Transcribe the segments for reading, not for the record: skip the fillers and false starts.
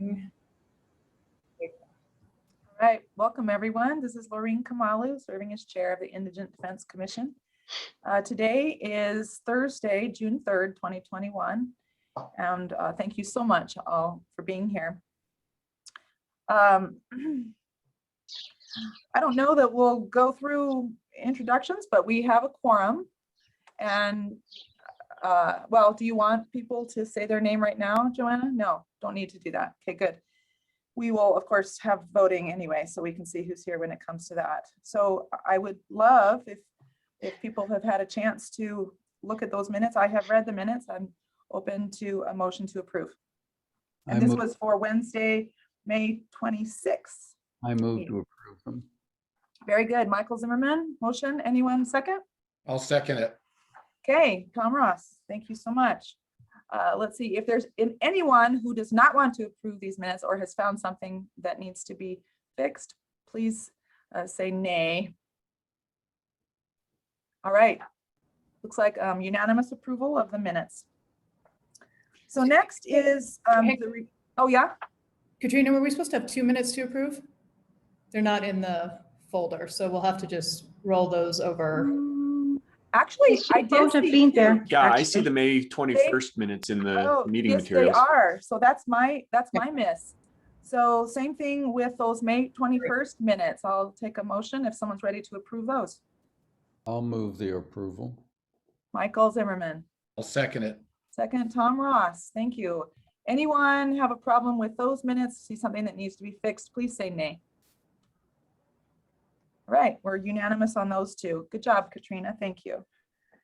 All right, welcome everyone. This is Laureen Kamalu, serving as chair of the Indigent Defense Commission. Today is Thursday, June 3rd, 2021. And thank you so much all for being here. I don't know that we'll go through introductions, but we have a quorum. And well, do you want people to say their name right now, Joanna? No, don't need to do that. Okay, good. We will, of course, have voting anyway, so we can see who's here when it comes to that. So I would love if people have had a chance to look at those minutes. I have read the minutes. I'm open to a motion to approve. And this was for Wednesday, May 26th. I move to approve them. Very good. Michael Zimmerman, motion. Anyone second? I'll second it. Okay, Tom Ross, thank you so much. Let's see if there's anyone who does not want to approve these minutes or has found something that needs to be fixed, please say nay. All right, looks like unanimous approval of the minutes. So next is, oh yeah? Katrina, were we supposed to have 2 minutes to approve? They're not in the folder, so we'll have to just roll those over. Actually, I did see there. Yeah, I see the May 21st minutes in the meeting materials. They are. So that's my miss. So same thing with those May 21st minutes. I'll take a motion if someone's ready to approve those. I'll move the approval. Michael Zimmerman. I'll second it. Second, Tom Ross. Thank you. Anyone have a problem with those minutes? See something that needs to be fixed? Please say nay. All right, we're unanimous on those two. Good job, Katrina. Thank you.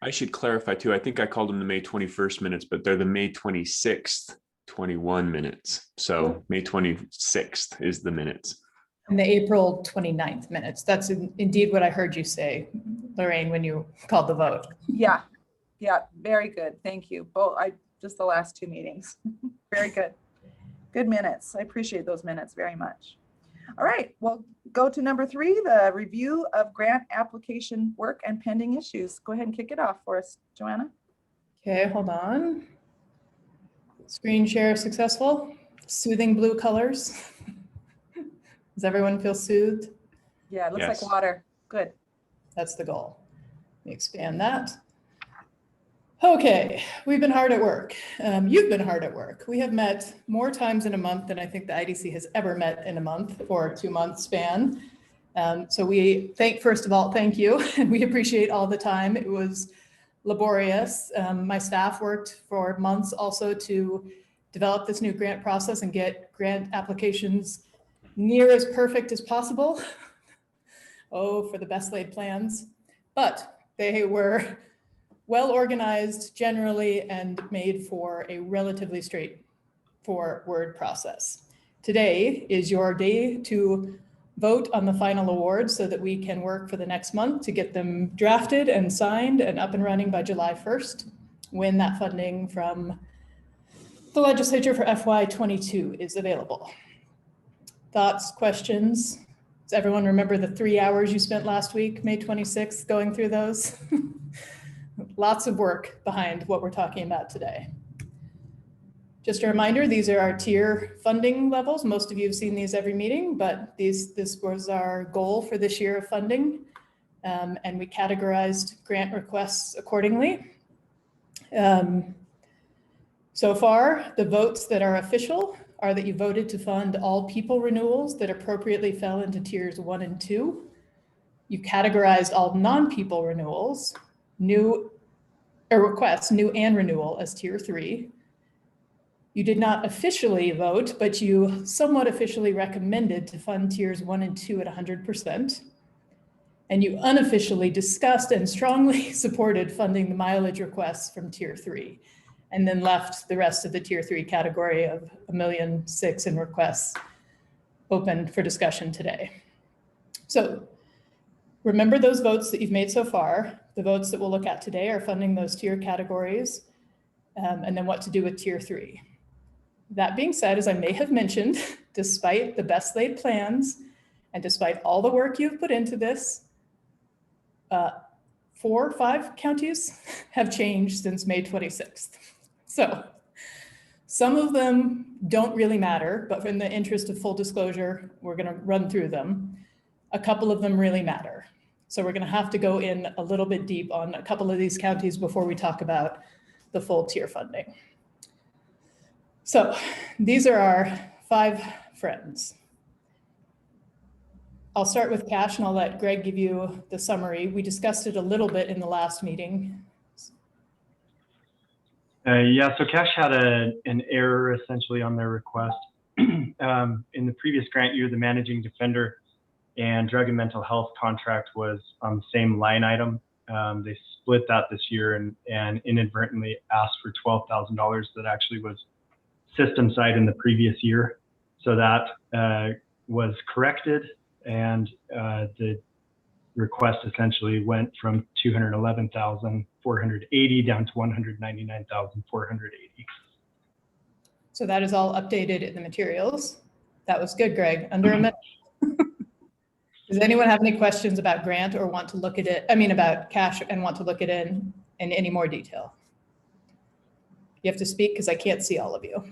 I should clarify too. I think I called them the May 21st minutes, but they're the May 26th, 21 minutes. So May 26th is the minutes. And the April 29th minutes. That's indeed what I heard you say, Lorraine, when you called the vote. Yeah, very good. Thank you. Both, just the last two meetings. Very good. Good minutes. I appreciate those minutes very much. All right, we'll go to number 3, the review of grant application work and pending issues. Go ahead and kick it off for us, Joanna. Okay, hold on. Screen share successful. Soothing blue colors. Does everyone feel soothed? Yeah, it looks like water. Good. That's the goal. Let me expand that. Okay, we've been hard at work. You've been hard at work. We have met more times in a month than I think the IDC has ever met in a month for a 2-month span. So we first of all, thank you. And we appreciate all the time. It was laborious. My staff worked for months also to develop this new grant process and get grant applications near as perfect as possible. Oh, for the best laid plans. But they were well organized generally and made for a relatively straightforward process. Today is your day to vote on the final awards so that we can work for the next month to get them drafted and signed and up and running by July 1st, when that funding from the legislature for FY22 is available. Thoughts, questions? Does everyone remember the 3 hours you spent last week, May 26th, going through those? Lots of work behind what we're talking about today. Just a reminder, these are our tier funding levels. Most of you have seen these every meeting, but this was our goal for this year of funding. And we categorized grant requests accordingly. So far, the votes that are official are that you voted to fund all people renewals that appropriately fell into tiers 1 and 2. You categorized all non-people renewals, requests, new and renewal, as tier 3. You did not officially vote, but you somewhat officially recommended to fund tiers 1 and 2 at 100%. And you unofficially discussed and strongly supported funding the mileage requests from tier 3, and then left the rest of the tier 3 category of $1.6 million in requests open for discussion today. So remember those votes that you've made so far. The votes that we'll look at today are funding those tier categories, and then what to do with tier 3. That being said, as I may have mentioned, despite the best laid plans and despite all the work you've put into this, 4 or 5 counties have changed since May 26th. So Some of them don't really matter, but in the interest of full disclosure, we're going to run through them. A couple of them really matter. So we're going to have to go in a little bit deep on a couple of these counties before we talk about the full tier funding. So these are our 5 friends. I'll start with cash and I'll let Greg give you the summary. We discussed it a little bit in the last meeting. Yeah, so Cash had an error essentially on their request. In the previous grant year, the managing defender and drug and mental health contract was on the same line item. They split that this year and inadvertently asked for $12,000 that actually was system side in the previous year. So that was corrected, and the request essentially went from $211,480 down to $199,480. So that is all updated in the materials. That was good, Greg. Under a minute. Does anyone have any questions about grant or want to look at it? I mean, about cash and want to look at it in any more detail? You have to speak because I can't see all of you.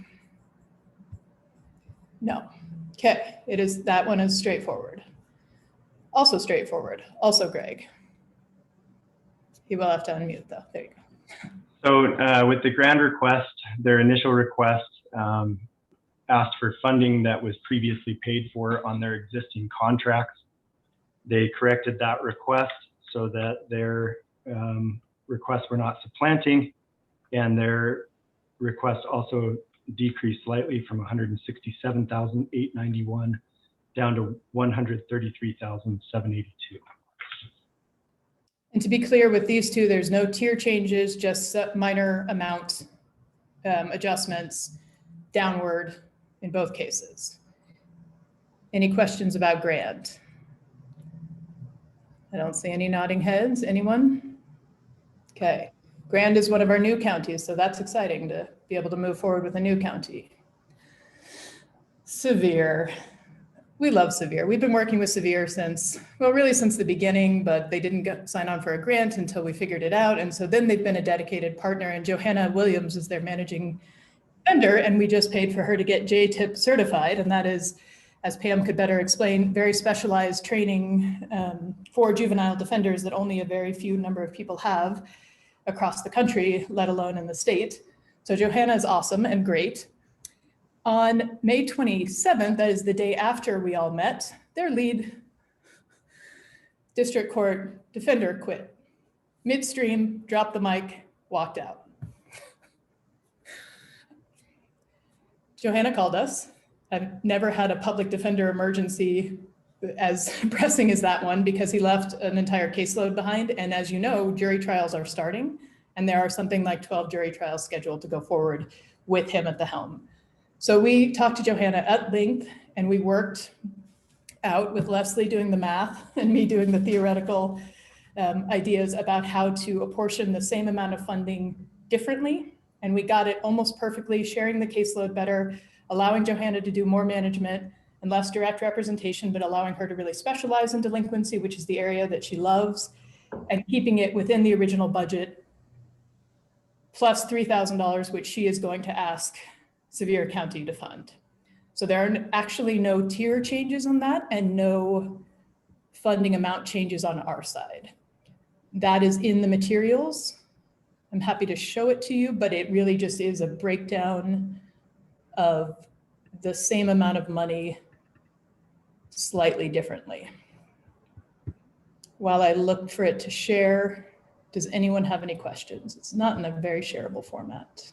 No. Okay, that one is straightforward. Also straightforward. Also Greg. He will have to unmute though. There you go. So with the grant request, their initial request asked for funding that was previously paid for on their existing contracts. They corrected that request so that their requests were not supplanting, and their request also decreased slightly from $167,891 down to $133,782. And to be clear with these two, there's no tier changes, just minor amount adjustments downward in both cases. Any questions about grant? I don't see any nodding heads. Anyone? Okay. Grand is one of our new counties, so that's exciting to be able to move forward with a new county. Sevier. We love Sevier. We've been working with Sevier since the beginning, but they didn't sign on for a grant until we figured it out. And so then they've been a dedicated partner, and Johanna Williams is their managing vendor, and we just paid for her to get JTIP certified. And that is, as Pam could better explain, very specialized training for juvenile defenders that only a very few number of people have across the country, let alone in the state. So Johanna is awesome and great. On May 27th, that is the day after we all met, their lead district court defender quit. Midstream, dropped the mic, walked out. Johanna called us. I've never had a public defender emergency as pressing as that one, because he left an entire caseload behind. And as you know, jury trials are starting, and there are something like 12 jury trials scheduled to go forward with him at the helm. So we talked to Johanna at length, and we worked out with Leslie doing the math and me doing the theoretical ideas about how to apportion the same amount of funding differently. And we got it almost perfectly, sharing the caseload better, allowing Johanna to do more management and less direct representation, but allowing her to really specialize in delinquency, which is the area that she loves, and keeping it within the original budget, plus $3,000, which she is going to ask Sevier County to fund. So there are actually no tier changes on that and no funding amount changes on our side. That is in the materials. I'm happy to show it to you, but it really just is a breakdown of the same amount of money slightly differently. While I look for it to share, does anyone have any questions? It's not in a very shareable format.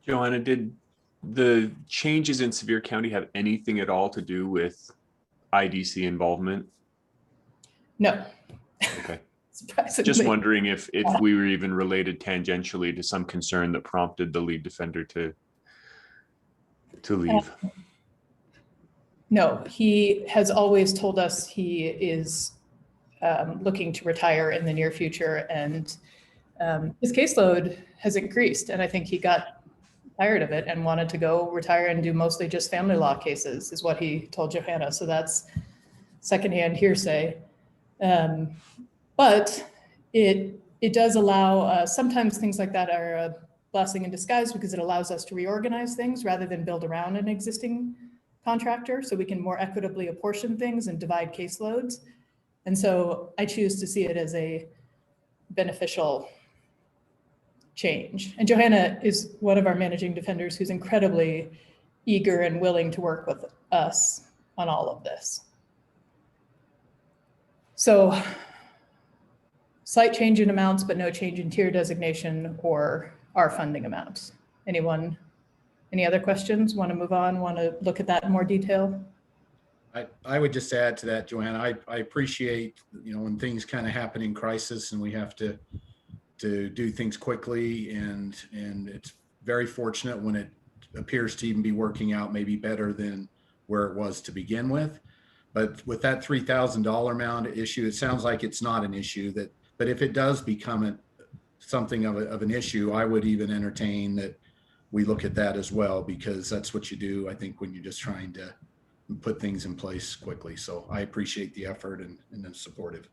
Joanna, did the changes in Sevier County have anything at all to do with IDC involvement? No. Okay. Surprisingly. Just wondering if we were even related tangentially to some concern that prompted the lead defender to leave. No, he has always told us he is looking to retire in the near future, and his caseload has increased, and I think he got tired of it and wanted to go retire and do mostly just family law cases, is what he told Johanna. So that's secondhand hearsay. But it does allow, sometimes things like that are blessing in disguise because it allows us to reorganize things rather than build around an existing contractor, so we can more equitably apportion things and divide caseloads. And so I choose to see it as a beneficial change. And Johanna is one of our managing defenders who's incredibly eager and willing to work with us on all of this. So slight change in amounts, but no change in tier designation or our funding amounts. Anyone, any other questions? Want to move on? Want to look at that in more detail? I would just add to that, Joanna, I appreciate, when things kind of happen in crisis and we have to do things quickly, and it's very fortunate when it appears to even be working out maybe better than where it was to begin with. But with that $3,000 amount issue, it sounds like it's not an issue but if it does become something of an issue, I would even entertain that we look at that as well, because that's what you do, I think, when you're just trying to put things in place quickly. So I appreciate the effort and I'm supportive.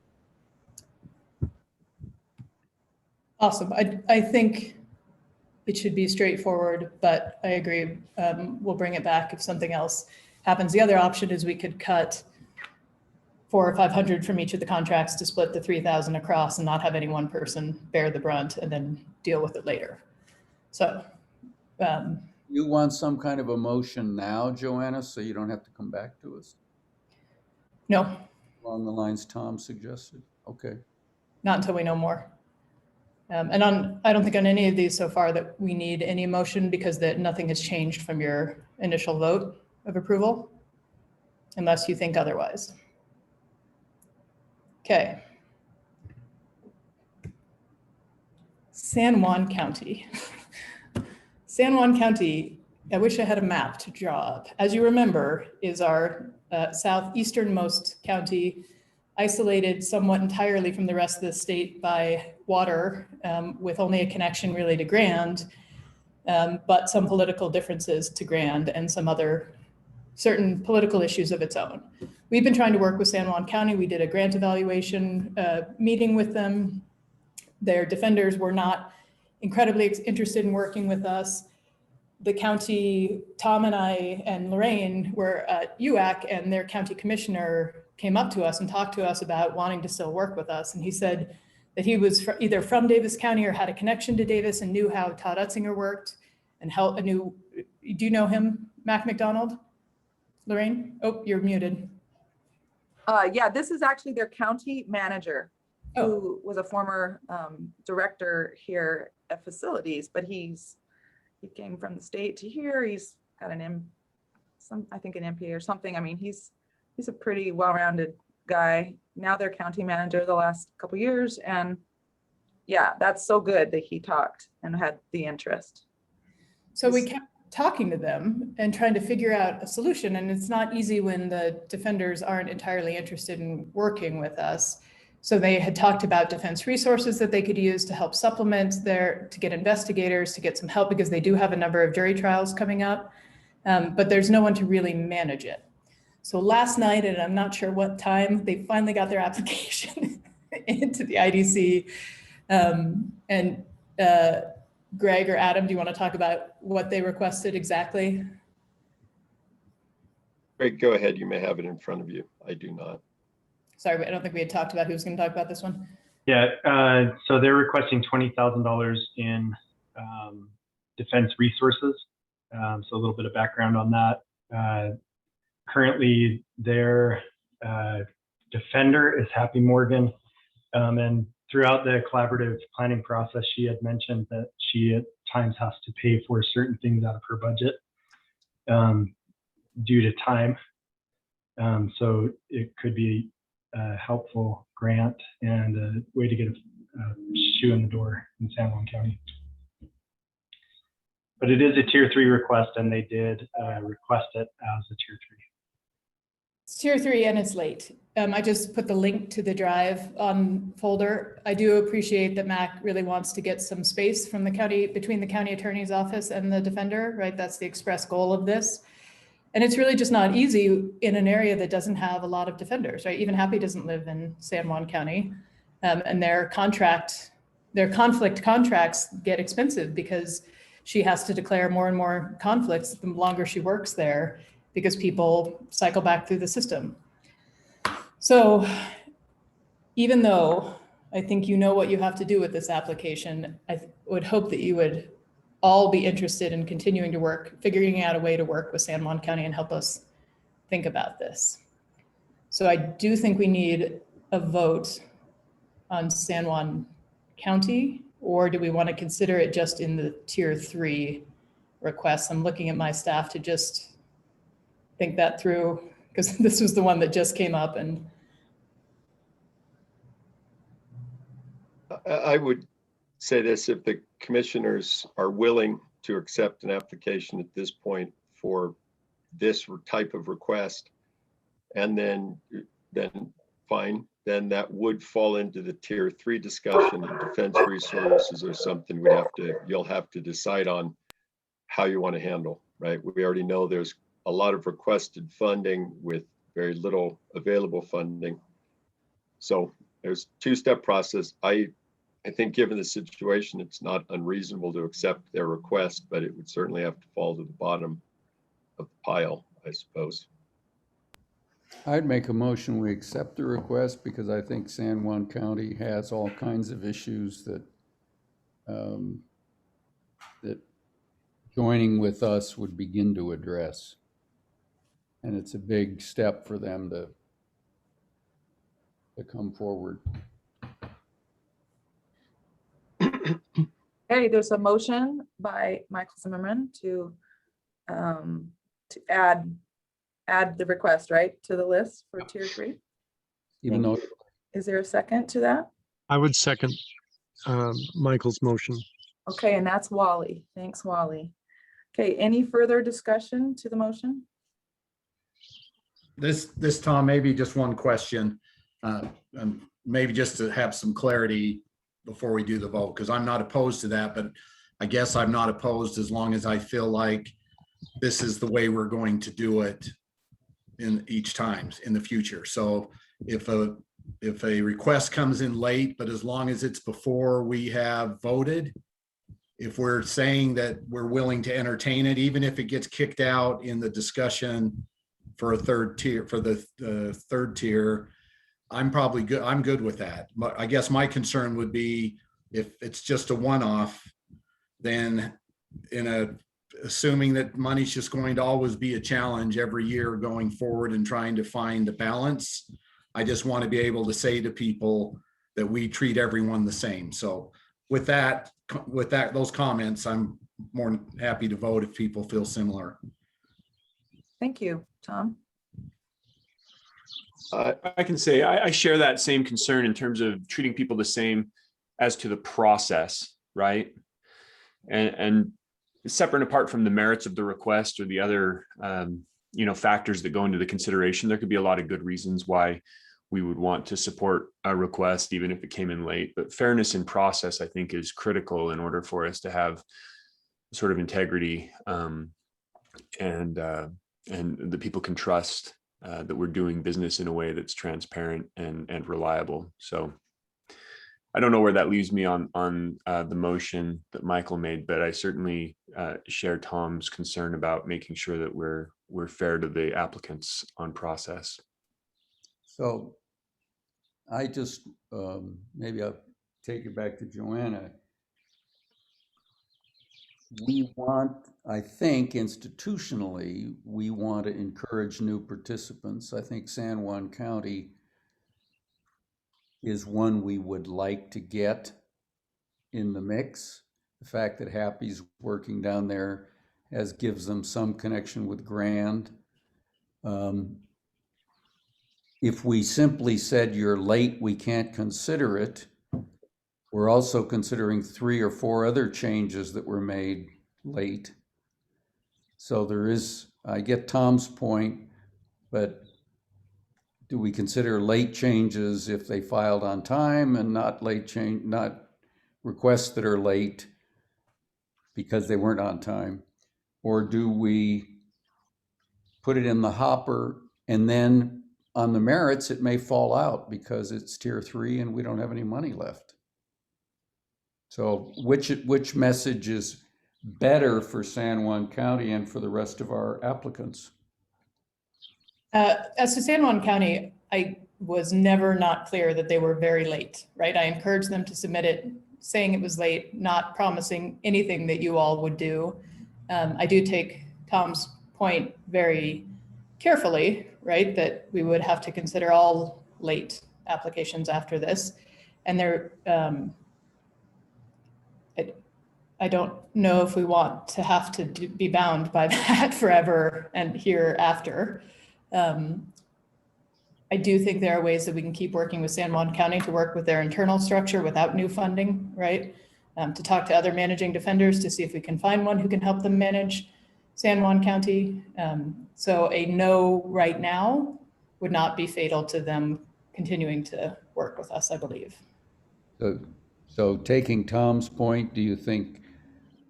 Awesome. I think it should be straightforward, but I agree. We'll bring it back if something else happens. The other option is we could cut 400 or 500 from each of the contracts to split the 3,000 across and not have any one person bear the brunt and then deal with it later. So You want some kind of a motion now, Joanna, so you don't have to come back to us? no, Along the lines Tom suggested? Okay. not until we know more. And I don't think on any of these so far that we need any motion, because that nothing has changed from your initial vote of approval, unless you think otherwise. Okay. San Juan County. San Juan County, I wish I had a map to draw up. As you remember, is our southeasternmost county, isolated somewhat entirely from the rest of the state by water, with only a connection really to Grand, but some political differences to Grand and some other certain political issues of its own. We've been trying to work with San Juan County. We did a grant evaluation meeting with them. Their defenders were not incredibly interested in working with us. The county, Tom and I and Lorraine were at UAC, and their county commissioner came up to us and talked to us about wanting to still work with us. And he said that he was either from Davis County or had a connection to Davis and knew how Todd Utzinger worked and do you know him, Mac McDonald? Lorraine? Oh, you're muted. Yeah, this is actually their county manager, who was a former director here at facilities, but he came from the state to here. He's got I think an MPA or something. I mean, he's a pretty well-rounded guy. Now they're county manager the last couple of years. And yeah, that's so good that he talked and had the interest. So we kept talking to them and trying to figure out a solution. And it's not easy when the defenders aren't entirely interested in working with us. So they had talked about defense resources that they could use to help supplement to get investigators, to get some help, because they do have a number of jury trials coming up, but there's no one to really manage it. So last night, and I'm not sure what time, they finally got their application into the IDC. Greg or Adam, do you want to talk about what they requested exactly? Greg, go ahead. You may have it in front of you. I do not. Sorry, but I don't think we had talked about who was going to talk about this one. Yeah, so they're requesting $20,000 in defense resources. So a little bit of background on that. Currently, their defender is Happy Morgan, and throughout the collaborative planning process, she had mentioned that she at times has to pay for certain things out of her budget due to time. So it could be a helpful grant and a way to get a shoe in the door in San Juan County. But it is a tier 3 request, and they did request it as a tier 3. It's tier 3 and it's late. I just put the link to the drive on folder. I do appreciate that Mac really wants to get some space from the county, between the county attorney's office and the defender, right? That's the express goal of this. And it's really just not easy in an area that doesn't have a lot of defenders, right? Even Happy doesn't live in San Juan County, and their contract their conflict contracts get expensive because she has to declare more and more conflicts the longer she works there because people cycle back through the system. So even though I think you know what you have to do with this application, I would hope that you would all be interested in continuing to work, figuring out a way to work with San Juan County and help us think about this. So I do think we need a vote on San Juan County, or do we want to consider it just in the tier 3 requests? I'm looking at my staff to just think that through because this was the one that just came up. And I would say this, if the commissioners are willing to accept an application at this point for this type of request, and then fine, then that would fall into the tier 3 discussion, and defense resources or something you'll have to decide on how you want to handle, right? We already know there's a lot of requested funding with very little available funding. So there's a 2-step process. I think given the situation, it's not unreasonable to accept their request, but it would certainly have to fall to the bottom of the pile, I suppose. I'd make a motion we accept the request because I think San Juan County has all kinds of issues that that joining with us would begin to address. And it's a big step for them to come forward. Okay, there's a motion by Michael Zimmerman to add the request, right, to the list for tier 3. Even though Is there a second to that? I would second Michael's motion. Okay, and that's Wally. Thanks, Wally. Okay, any further discussion to the motion? This Tom, maybe just one question, and maybe just to have some clarity before we do the vote, because I'm not opposed to that, but I guess I'm not opposed as long as I feel like this is the way we're going to do it in each times in the future. So if a request comes in late, but as long as it's before we have voted, if we're saying that we're willing to entertain it, even if it gets kicked out in the discussion for a third tier, for the third tier, I'm probably good. I'm good with that. But I guess my concern would be if it's just a one-off, then assuming that money's just going to always be a challenge every year going forward and trying to find the balance, I just want to be able to say to people that we treat everyone the same. So with those comments, I'm more than happy to vote if people feel similar. Thank you, Tom. I can say I share that same concern in terms of treating people the same as to the process, right? And separate and apart from the merits of the request or the other, factors that go into the consideration, there could be a lot of good reasons why we would want to support a request, even if it came in late. But fairness in process, I think, is critical in order for us to have sort of integrity, and the people can trust that we're doing business in a way that's transparent and reliable. So I don't know where that leaves me on the motion that Michael made, but I certainly share Tom's concern about making sure that we're fair to the applicants on process. So I just, maybe I'll take it back to Joanna. We want, I think institutionally, we want to encourage new participants. I think San Juan County is one we would like to get in the mix. The fact that Happy's working down there gives them some connection with Grand. If we simply said you're late, we can't consider it, we're also considering 3 or 4 other changes that were made late. So I get Tom's point, but do we consider late changes if they filed on time and not requests that are late because they weren't on time? Or do we put it in the hopper and then on the merits, it may fall out because it's tier 3 and we don't have any money left? So which message is better for San Juan County and for the rest of our applicants? As to San Juan County, I was never not clear that they were very late, right? I encouraged them to submit it, saying it was late, not promising anything that you all would do. I do take Tom's point very carefully, right? That we would have to consider all late applications after this. And there, I don't know if we want to have to be bound by that forever and hereafter. I do think there are ways that we can keep working with San Juan County to work with their internal structure without new funding, right? To talk to other managing defenders to see if we can find one who can help them manage San Juan County. So a no right now would not be fatal to them continuing to work with us, I believe. So taking Tom's point, do you think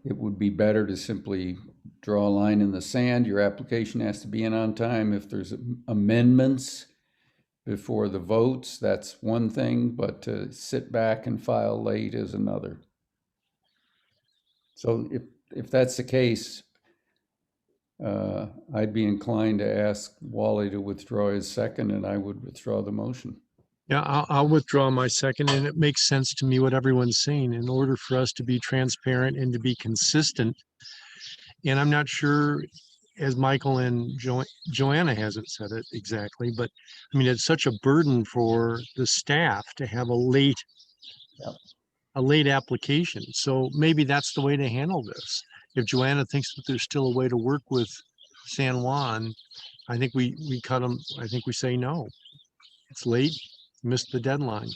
it would be better to simply draw a line in the sand? Your application has to be in on time. If there's amendments before the votes, that's one thing, but to sit back and file late is another. So if that's the case, I'd be inclined to ask Wally to withdraw his second, and I would withdraw the motion. Yeah, I'll withdraw my second, and it makes sense to me what everyone's saying. In order for us to be transparent and to be consistent, and I'm not sure, as Michael and Joanna hasn't said it exactly, but I mean, it's such a burden for the staff to have a late application. So maybe that's the way to handle this. If Joanna thinks that there's still a way to work with San Juan, I think we cut them. I think we say no. It's late, missed the deadline.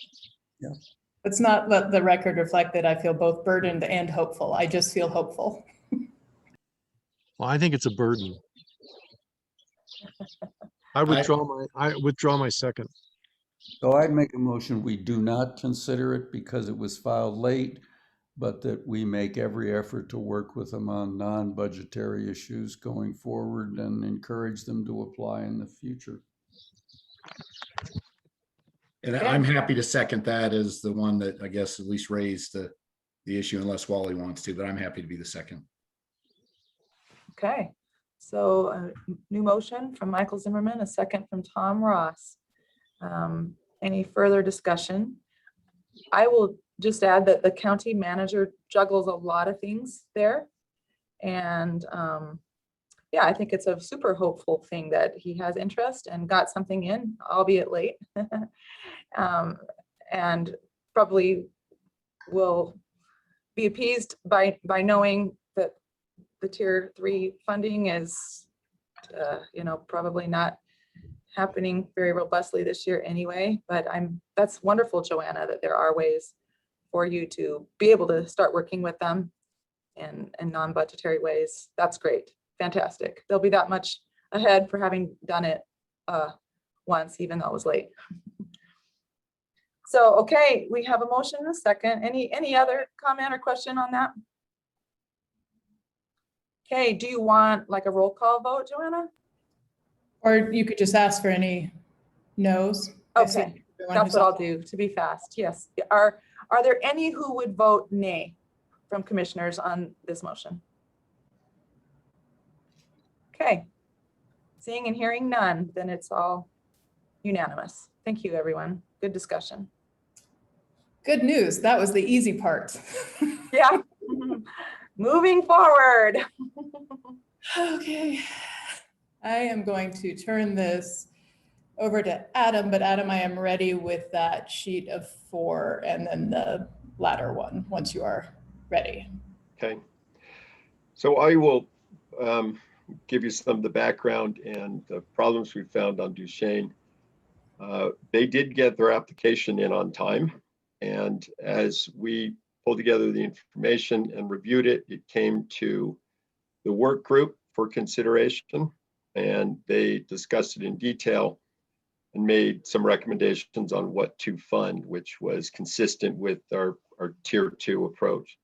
Yeah. Let's not let the record reflect that I feel both burdened and hopeful. I just feel hopeful. Well, I think it's a burden. I withdraw my second. So I'd make a motion, we do not consider it because it was filed late, but that we make every effort to work with them on non-budgetary issues going forward and encourage them to apply in the future. And I'm happy to second that as the one that I guess at least raised the issue, unless Wally wants to, but I'm happy to be the second. Okay, so a new motion from Michael Zimmerman, a second from Tom Ross. Any further discussion? I will just add that the county manager juggles a lot of things there. And yeah, I think it's a super hopeful thing that he has interest and got something in, albeit late. And probably will be appeased by knowing that the tier 3 funding is, probably not happening very robustly this year anyway. But that's wonderful, Joanna, that there are ways for you to be able to start working with them in non-budgetary ways. That's great, fantastic. They'll be that much ahead for having done it once, even though it was late. So, okay, we have a motion and a second. Any other comment or question on that? Okay, do you want like a roll call vote, Joanna? Or you could just ask for any no's. Okay, that's what I'll do to be fast. Yes. Are there any who would vote nay from commissioners on this motion? Okay. Seeing and hearing none, then it's all unanimous. Thank you, everyone. Good discussion. Good news. That was the easy part. Yeah. Moving forward. Okay. I am going to turn this over to Adam, but Adam, I am ready with that sheet of 4 and then the latter one once you are ready. Okay. So I will give you some of the background and the problems we found on Duchesne. They did get their application in on time. And as we pulled together the information and reviewed it, it came to the work group for consideration. And they discussed it in detail and made some recommendations on what to fund, which was consistent with our tier 2 approach.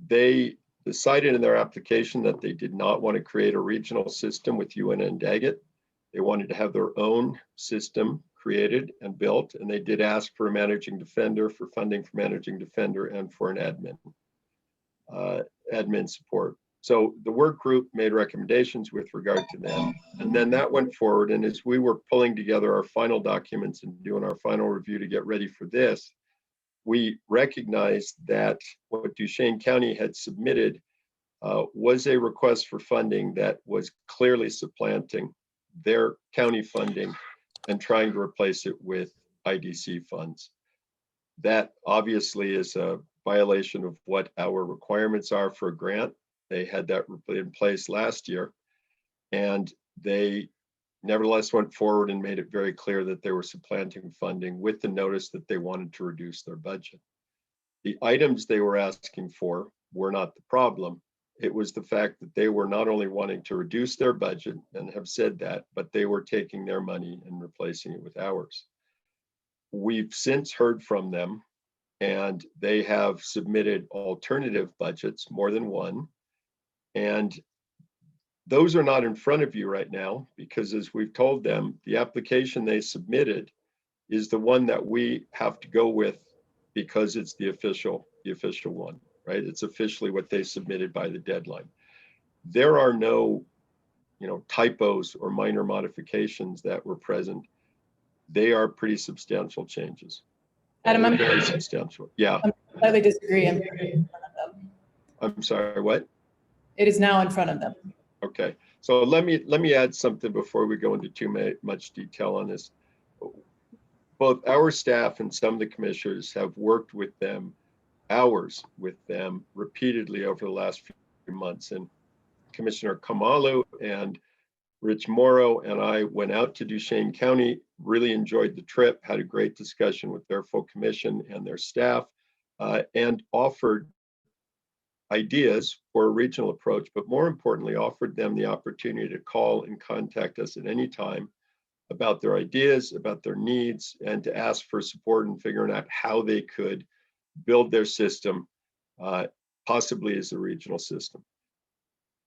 They decided in their application that they did not want to create a regional system with UNN Daggett. They wanted to have their own system created and built, and they did ask for a managing defender, for funding for managing defender, and for an admin support. So the work group made recommendations with regard to them, and then that went forward. And as we were pulling together our final documents and doing our final review to get ready for this, we recognized that what Duchesne County had submitted was a request for funding that was clearly supplanting their county funding and trying to replace it with IDC funds. That obviously is a violation of what our requirements are for a grant. They had that in place last year, and they nevertheless went forward and made it very clear that they were supplanting funding with the notice that they wanted to reduce their budget. The items they were asking for were not the problem. It was the fact that they were not only wanting to reduce their budget and have said that, but they were taking their money and replacing it with ours. We've since heard from them, and they have submitted alternative budgets, more than one. And those are not in front of you right now, because as we've told them, the application they submitted is the one that we have to go with because it's the official one, right? It's officially what they submitted by the deadline. There are no, typos or minor modifications that were present. They are pretty substantial changes. Adam, I'm very substantial. Yeah. I slightly disagree. I'm in front of them. I'm sorry, what? It is now in front of them. Okay, so let me add something before we go into too much detail on this. Both our staff and some of the commissioners have worked with them, hours with them, repeatedly over the last few months. And Commissioner Kamalu and Rich Morrow and I went out to Duchesne County, really enjoyed the trip, had a great discussion with their full commission and their staff, and offered ideas for a regional approach, but more importantly, offered them the opportunity to call and contact us at any time about their ideas, about their needs, and to ask for support in figuring out how they could build their system, possibly as a regional system.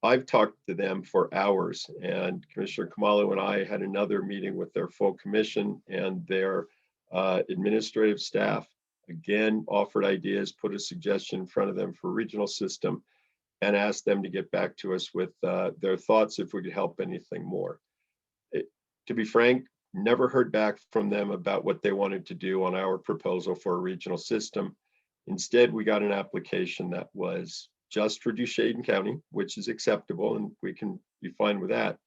I've talked to them for hours, and Commissioner Kamalu and I had another meeting with their full commission and their administrative staff. Again, offered ideas, put a suggestion in front of them for a regional system, and asked them to get back to us with their thoughts if we could help anything more. To be frank, never heard back from them about what they wanted to do on our proposal for a regional system. Instead, we got an application that was just for Duchesne County, which is acceptable, and we can be fine with that,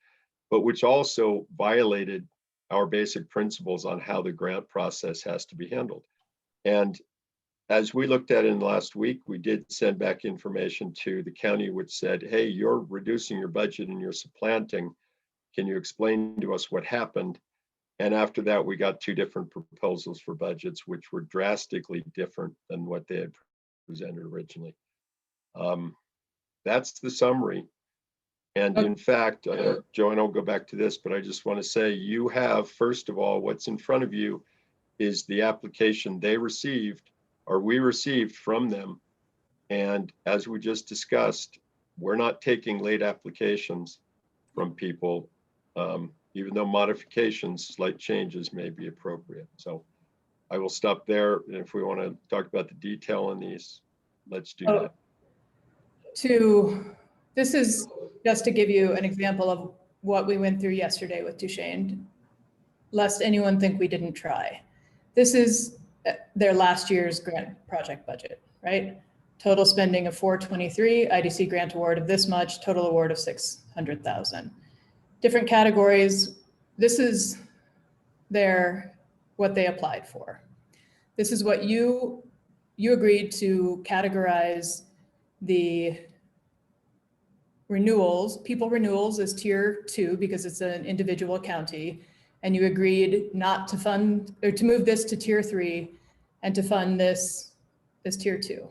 but which also violated our basic principles on how the grant process has to be handled. And as we looked at it in the last week, we did send back information to the county, which said, hey, you're reducing your budget and you're supplanting. Can you explain to us what happened? And after that, we got two different proposals for budgets, which were drastically different than what they had presented originally. That's the summary. And in fact, Joanne, I'll go back to this, but I just want to say you have, first of all, what's in front of you is the application they received, or we received from them. And as we just discussed, we're not taking late applications from people, even though modifications, slight changes may be appropriate. So I will stop there. And if we want to talk about the detail on these, let's do that. This is just to give you an example of what we went through yesterday with Duchesne, lest anyone think we didn't try. This is their last year's grant project budget, right? Total spending of 423, IDC grant award of this much, total award of 600,000. Different categories. This is what they applied for. This is what you agreed to categorize the people renewals as tier 2 because it's an individual county, and you agreed not to fund or to move this to tier 3 and to fund this tier 2.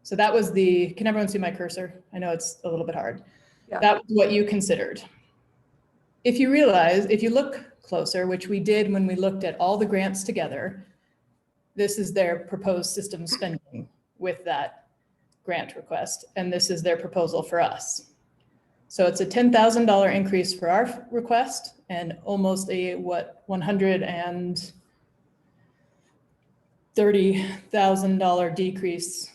So that was can everyone see my cursor? I know it's a little bit hard. Yeah. That was what you considered. If you look closer, which we did when we looked at all the grants together, this is their proposed system spending with that grant request, and this is their proposal for us. So it's a $10,000 increase for our request and almost a $130,000 decrease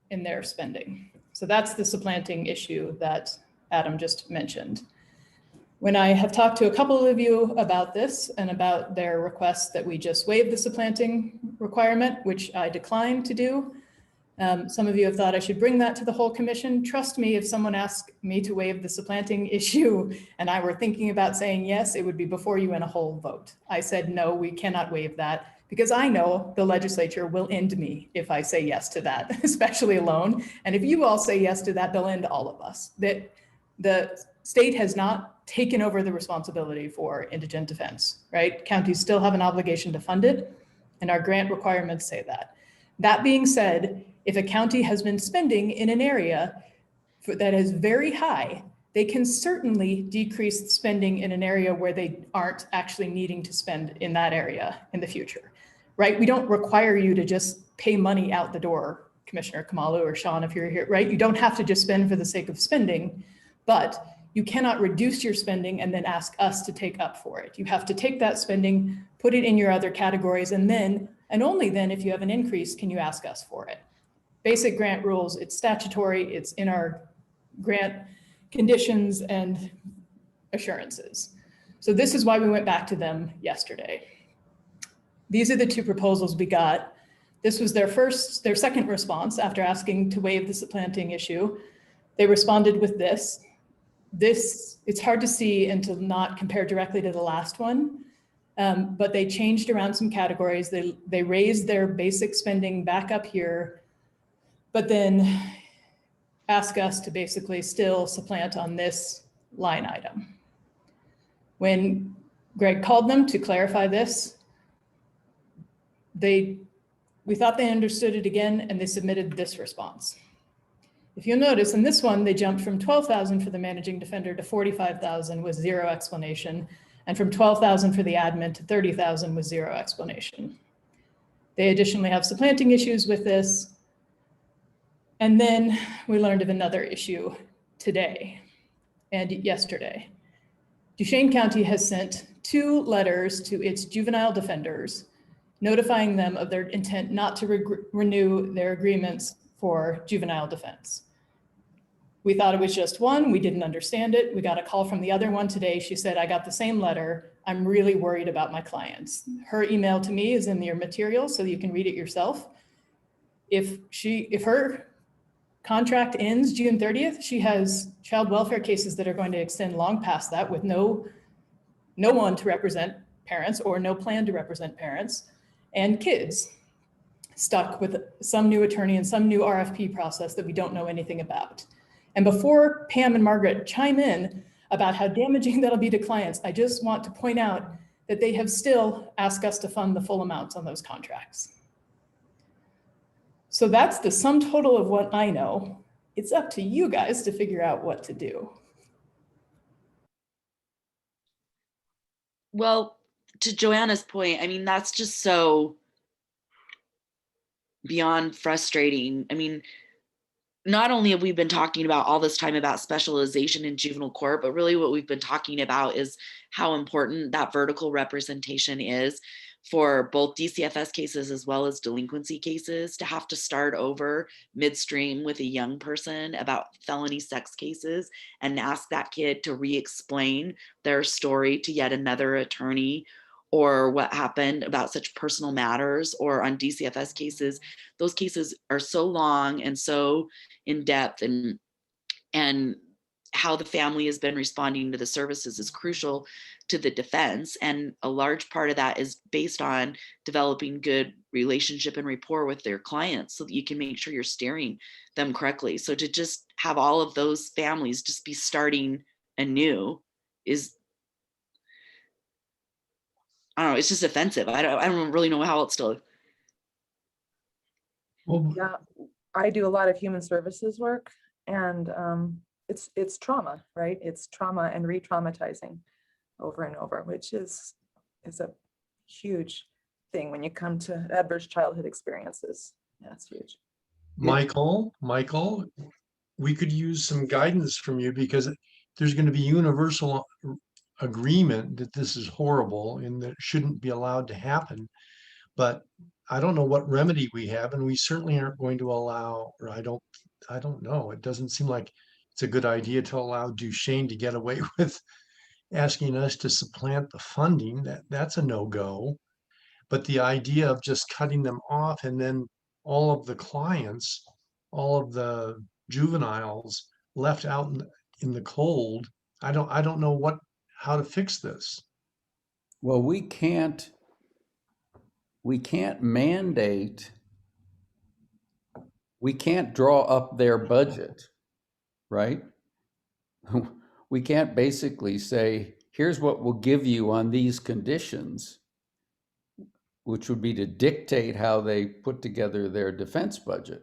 in their spending. So that's the supplanting issue that Adam just mentioned. When I have talked to a couple of you about this and about their request that we just waive the supplanting requirement, which I declined to do, some of you have thought I should bring that to the whole commission. Trust me, if someone asked me to waive the supplanting issue and I were thinking about saying yes, it would be before you in a whole vote. I said, no, we cannot waive that because I know the legislature will end me if I say yes to that, especially alone. And if you all say yes to that, they'll end all of us. That the state has not taken over the responsibility for indigent defense, right? Counties still have an obligation to fund it, and our grant requirements say that. That being said, if a county has been spending in an area that is very high, they can certainly decrease spending in an area where they aren't actually needing to spend in that area in the future, right? We don't require you to just pay money out the door, Commissioner Kamalu or Sean, if you're here, right? You don't have to just spend for the sake of spending, but you cannot reduce your spending and then ask us to take up for it. You have to take that spending, put it in your other categories, and then, and only then, if you have an increase, can you ask us for it. Basic grant rules, it's statutory, it's in our grant conditions and assurances. So this is why we went back to them yesterday. These are the two proposals we got. This was their second response after asking to waive the supplanting issue. They responded with this. It's hard to see and to not compare directly to the last one, but they changed around some categories. They raised their basic spending back up here, but then ask us to basically still supplant on this line item. When Greg called them to clarify this, we thought they understood it again, and they submitted this response. If you'll notice in this one, they jumped from 12,000 for the managing defender to 45,000 with zero explanation, and from 12,000 for the admin to 30,000 with zero explanation. They additionally have supplanting issues with this. And then we learned of another issue today and yesterday. Duchesne County has sent 2 letters to its juvenile defenders notifying them of their intent not to renew their agreements for juvenile defense. We thought it was just one. We didn't understand it. We got a call from the other one today. She said, I got the same letter. I'm really worried about my clients. Her email to me is in your material, so you can read it yourself. If her contract ends June 30th, she has child welfare cases that are going to extend long past that with no one to represent parents or no plan to represent parents, and kids stuck with some new attorney and some new RFP process that we don't know anything about. And before Pam and Margaret chime in about how damaging that'll be to clients, I just want to point out that they have still asked us to fund the full amounts on those contracts. So that's the sum total of what I know. It's up to you guys to figure out what to do. Well, to Joanna's point, I mean, that's just so beyond frustrating. I mean, not only have we been talking about all this time about specialization in juvenile court, but really what we've been talking about is how important that vertical representation is for both DCFS cases as well as delinquency cases, to have to start over midstream with a young person about felony sex cases and ask that kid to re-explain their story to yet another attorney, or what happened about such personal matters, or on DCFS cases, those cases are so long and so in depth, and how the family has been responding to the services is crucial to the defense. And a large part of that is based on developing good relationship and rapport with their clients so that you can make sure you're steering them correctly. So to just have all of those families just be starting anew is, I don't know, it's just offensive. I don't really know how else to. Well, Yeah, I do a lot of human services work, and it's trauma, right? It's trauma and re-traumatizing over and over, which is a huge thing when you come to adverse childhood experiences. Yeah, it's huge. Michael, we could use some guidance from you, because there's going to be universal agreement that this is horrible and that it shouldn't be allowed to happen. But I don't know what remedy we have, and we certainly aren't going to allow, or I don't know. It doesn't seem like it's a good idea to allow Duchesne to get away with asking us to supplant the funding. That's a no-go. But the idea of just cutting them off and then all of the clients, all of the juveniles left out in the cold, I don't know how to fix this. Well, we can't mandate, we can't draw up their budget, right? We can't basically say, here's what we'll give you on these conditions, which would be to dictate how they put together their defense budget.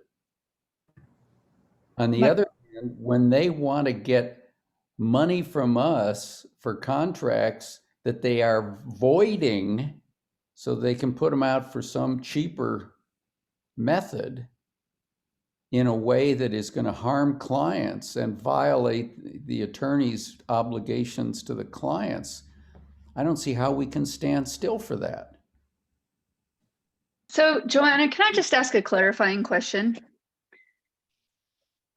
On the other hand, when they want to get money from us for contracts that they are voiding so they can put them out for some cheaper method in a way that is going to harm clients and violate the attorney's obligations to the clients, I don't see how we can stand still for that. So, Joanna, can I just ask a clarifying question?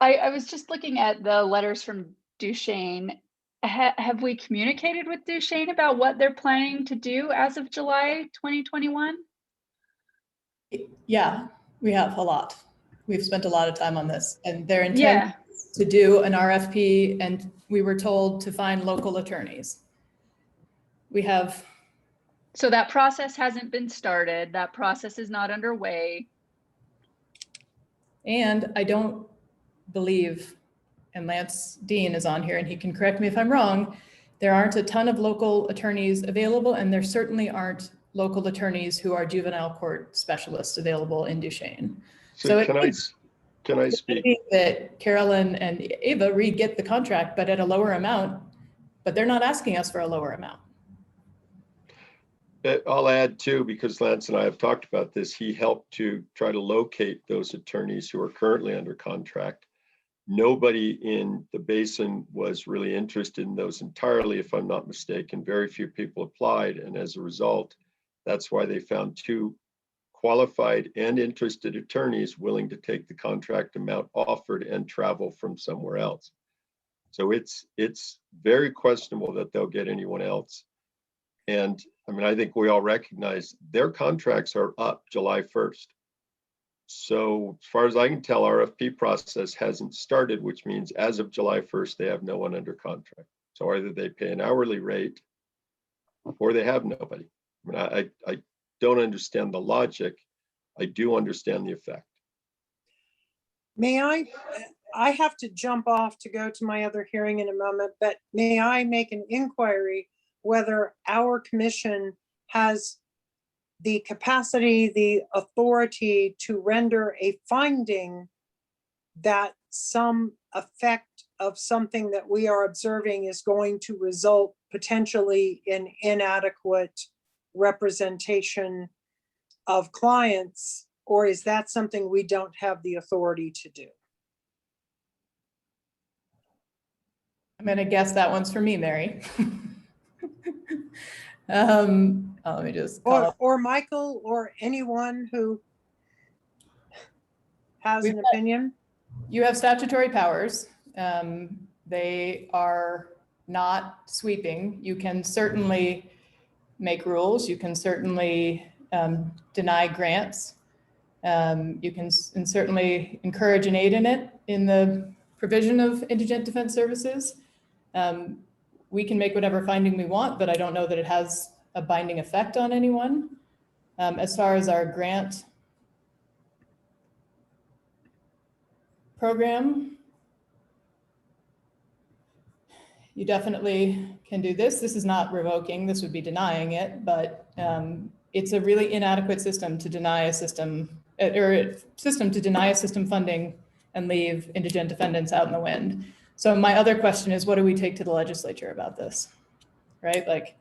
I was just looking at the letters from Duchesne. Have we communicated with Duchesne about what they're planning to do as of July 2021? Yeah, we have a lot. We've spent a lot of time on this, and their intent is to do an RFP, and we were told to find local attorneys. We have. So that process hasn't been started. That process is not underway. And I don't believe, and Lance Dean is on here and he can correct me if I'm wrong, there aren't a ton of local attorneys available, and there certainly aren't local attorneys who are juvenile court specialists available in Duchesne. So can I speak? That Carolyn and Ava re-get the contract, but at a lower amount, but they're not asking us for a lower amount. I'll add too, because Lance and I have talked about this. He helped to try to locate those attorneys who are currently under contract. Nobody in the basin was really interested in those entirely, if I'm not mistaken. Very few people applied, and as a result, that's why they found two qualified and interested attorneys willing to take the contract amount offered and travel from somewhere else. So it's very questionable that they'll get anyone else. And I mean, I think we all recognize their contracts are up July 1st. So as far as I can tell, RFP process hasn't started, which means as of July 1st, they have no one under contract. So either they pay an hourly rate or they have nobody. I mean, I don't understand the logic. I do understand the effect. May I have to jump off to go to my other hearing in a moment, but may I make an inquiry whether our commission has the capacity, the authority to render a finding that some effect of something that we are observing is going to result potentially in inadequate representation of clients, or is that something we don't have the authority to do? I'm gonna guess that one's for me, Mary. Let me just or Michael, or anyone who has an opinion. You have statutory powers. They are not sweeping. You can certainly make rules. You can certainly deny grants. You can certainly encourage and aid in it in the provision of indigent defense services. We can make whatever finding we want, but I don't know that it has a binding effect on anyone. As far as our grant program, you definitely can do this. This is not revoking, this would be denying it, but it's a really inadequate system to deny a system, or a system to deny a system funding and leave indigent defendants out in the wind. So my other question is, what do we take to the legislature about this? Right? Like,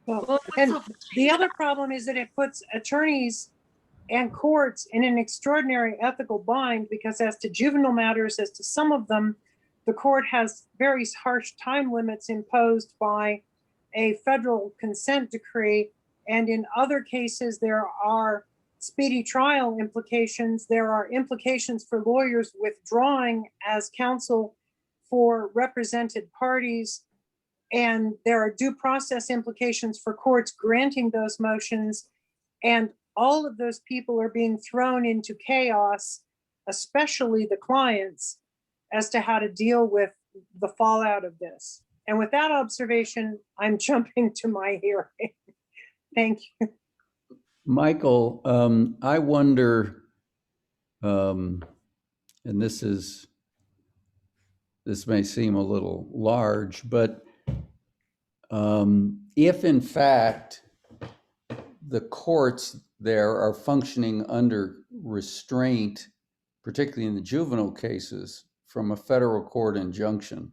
well, and the other problem is that it puts attorneys and courts in an extraordinary ethical bind, because as to juvenile matters, as to some of them, the court has very harsh time limits imposed by a federal consent decree. And in other cases, there are speedy trial implications. There are implications for lawyers withdrawing as counsel for represented parties. And there are due process implications for courts granting those motions. And all of those people are being thrown into chaos, especially the clients, as to how to deal with the fallout of this. And with that observation, I'm jumping to my hearing. Thank you. Michael, I wonder, and this may seem a little large, but if in fact the courts there are functioning under restraint, particularly in the juvenile cases, from a federal court injunction,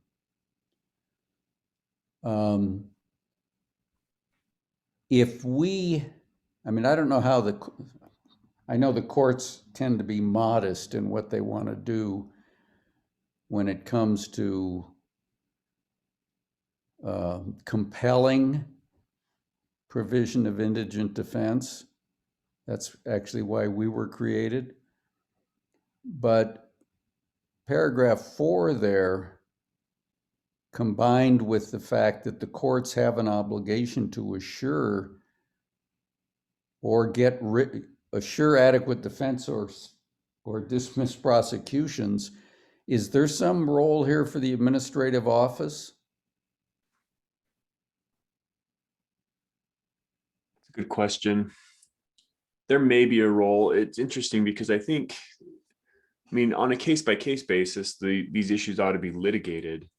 if we, I mean, I don't know how I know the courts tend to be modest in what they want to do when it comes to compelling provision of indigent defense. That's actually why we were created. But paragraph 4 there, combined with the fact that the courts have an obligation to assure or assure adequate defense or dismiss prosecutions, is there some role here for the administrative office? It's a good question. There may be a role. It's interesting because I mean, on a case-by-case basis, these issues ought to be litigated,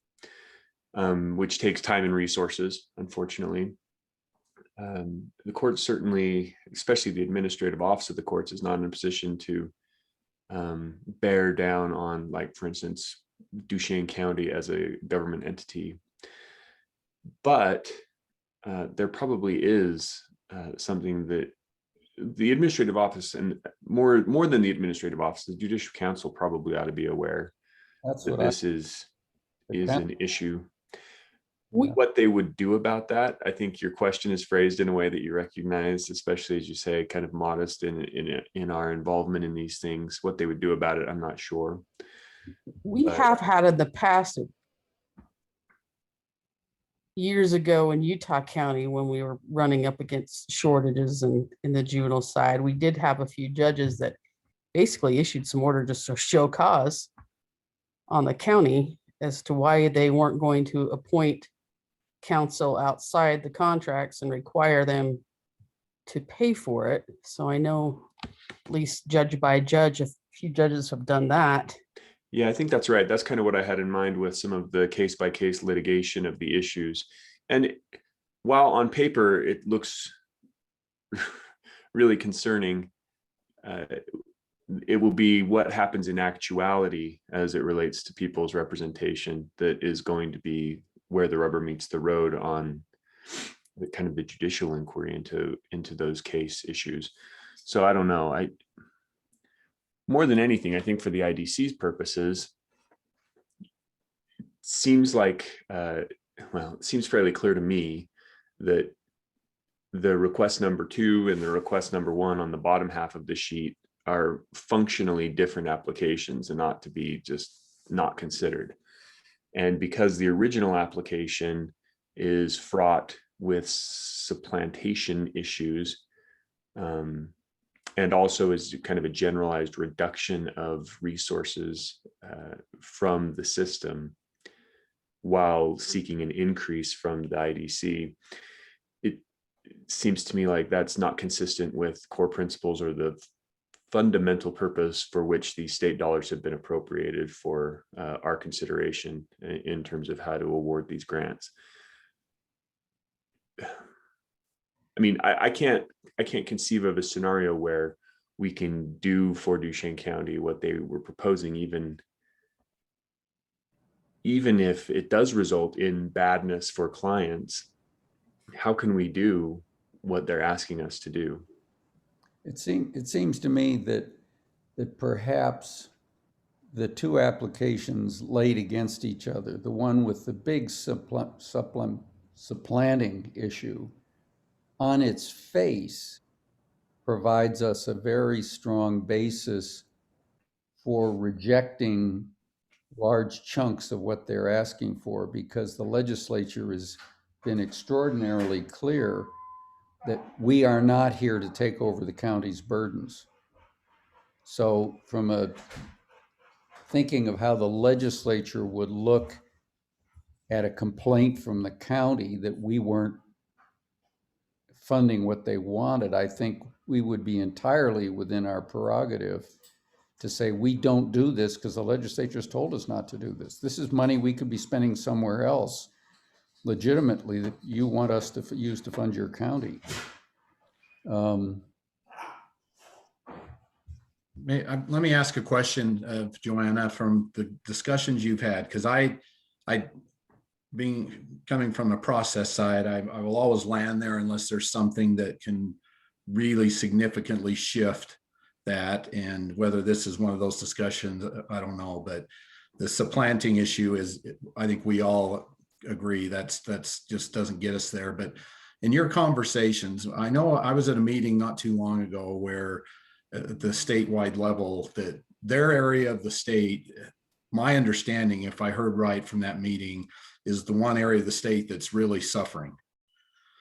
which takes time and resources, unfortunately. The courts certainly, especially the administrative office of the courts, is not in a position to bear down on, like, for instance, Duchesne County as a government entity. But there probably is something that the administrative office, and more than the administrative office, the Judicial Council probably ought to be aware that this is an issue. What they would do about that, I think your question is phrased in a way that you recognize, especially as you say, kind of modest in our involvement in these things. What they would do about it, I'm not sure. We have had in the past, years ago in Utah County, when we were running up against shortages in the juvenile side, we did have a few judges that basically issued some order just to show cause on the county as to why they weren't going to appoint counsel outside the contracts and require them to pay for it. So I know at least judge by judge, a few judges have done that. Yeah, I think that's right. That's kind of what I had in mind with some of the case-by-case litigation of the issues. And while on paper it looks really concerning, it will be what happens in actuality as it relates to people's representation that is going to be where the rubber meets the road on the kind of the judicial inquiry into those case issues. So I don't know. More than anything, I think for the IDC's purposes, it seems like, well, it seems fairly clear to me that the request number 2 and the request number 1 on the bottom half of the sheet are functionally different applications and ought to be just not considered. And because the original application is fraught with supplantation issues, and also is kind of a generalized reduction of resources from the system while seeking an increase from the IDC. It seems to me like that's not consistent with core principles or the fundamental purpose for which these state dollars have been appropriated for our consideration in terms of how to award these grants. I mean, I can't conceive of a scenario where we can do for Duchesne County what they were proposing, even if it does result in badness for clients. How can we do what they're asking us to do? It seems to me that perhaps the two applications laid against each other, the one with the big supplanting issue, on its face provides us a very strong basis for rejecting large chunks of what they're asking for, because the legislature has been extraordinarily clear that we are not here to take over the county's burdens. So from a thinking of how the legislature would look at a complaint from the county that we weren't funding what they wanted, I think we would be entirely within our prerogative to say we don't do this because the legislature's told us not to do this. This is money we could be spending somewhere else legitimately that you want us to use to fund your county. Let me ask a question of Joanna from the discussions you've had, because coming from a process side, I will always land there unless there's something that can really significantly shift that. And whether this is one of those discussions, I don't know, but the supplanting issue is, I think we all agree that's just doesn't get us there. But in your conversations, I know I was at a meeting not too long ago where at the statewide level, that their area of the state, my understanding, if I heard right from that meeting, is the one area of the state that's really suffering.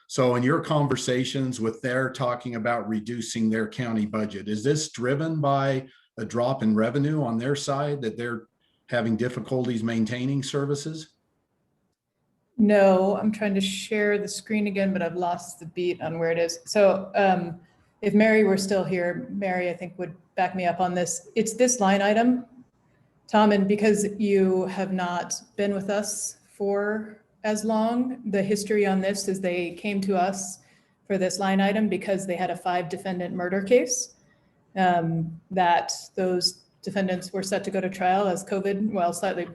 So in your conversations with their talking about reducing their county budget, is this driven by a drop in revenue on their side, that they're having difficulties maintaining services? No, I'm trying to share the screen again, but I've lost the beat on where it is. So if Mary were still here, Mary, I think would back me up on this. It's this line item, Tom, and because you have not been with us for as long, the history on this is they came to us for this line item because they had a 5-defendant murder case that those defendants were set to go to trial as COVID, well, slightly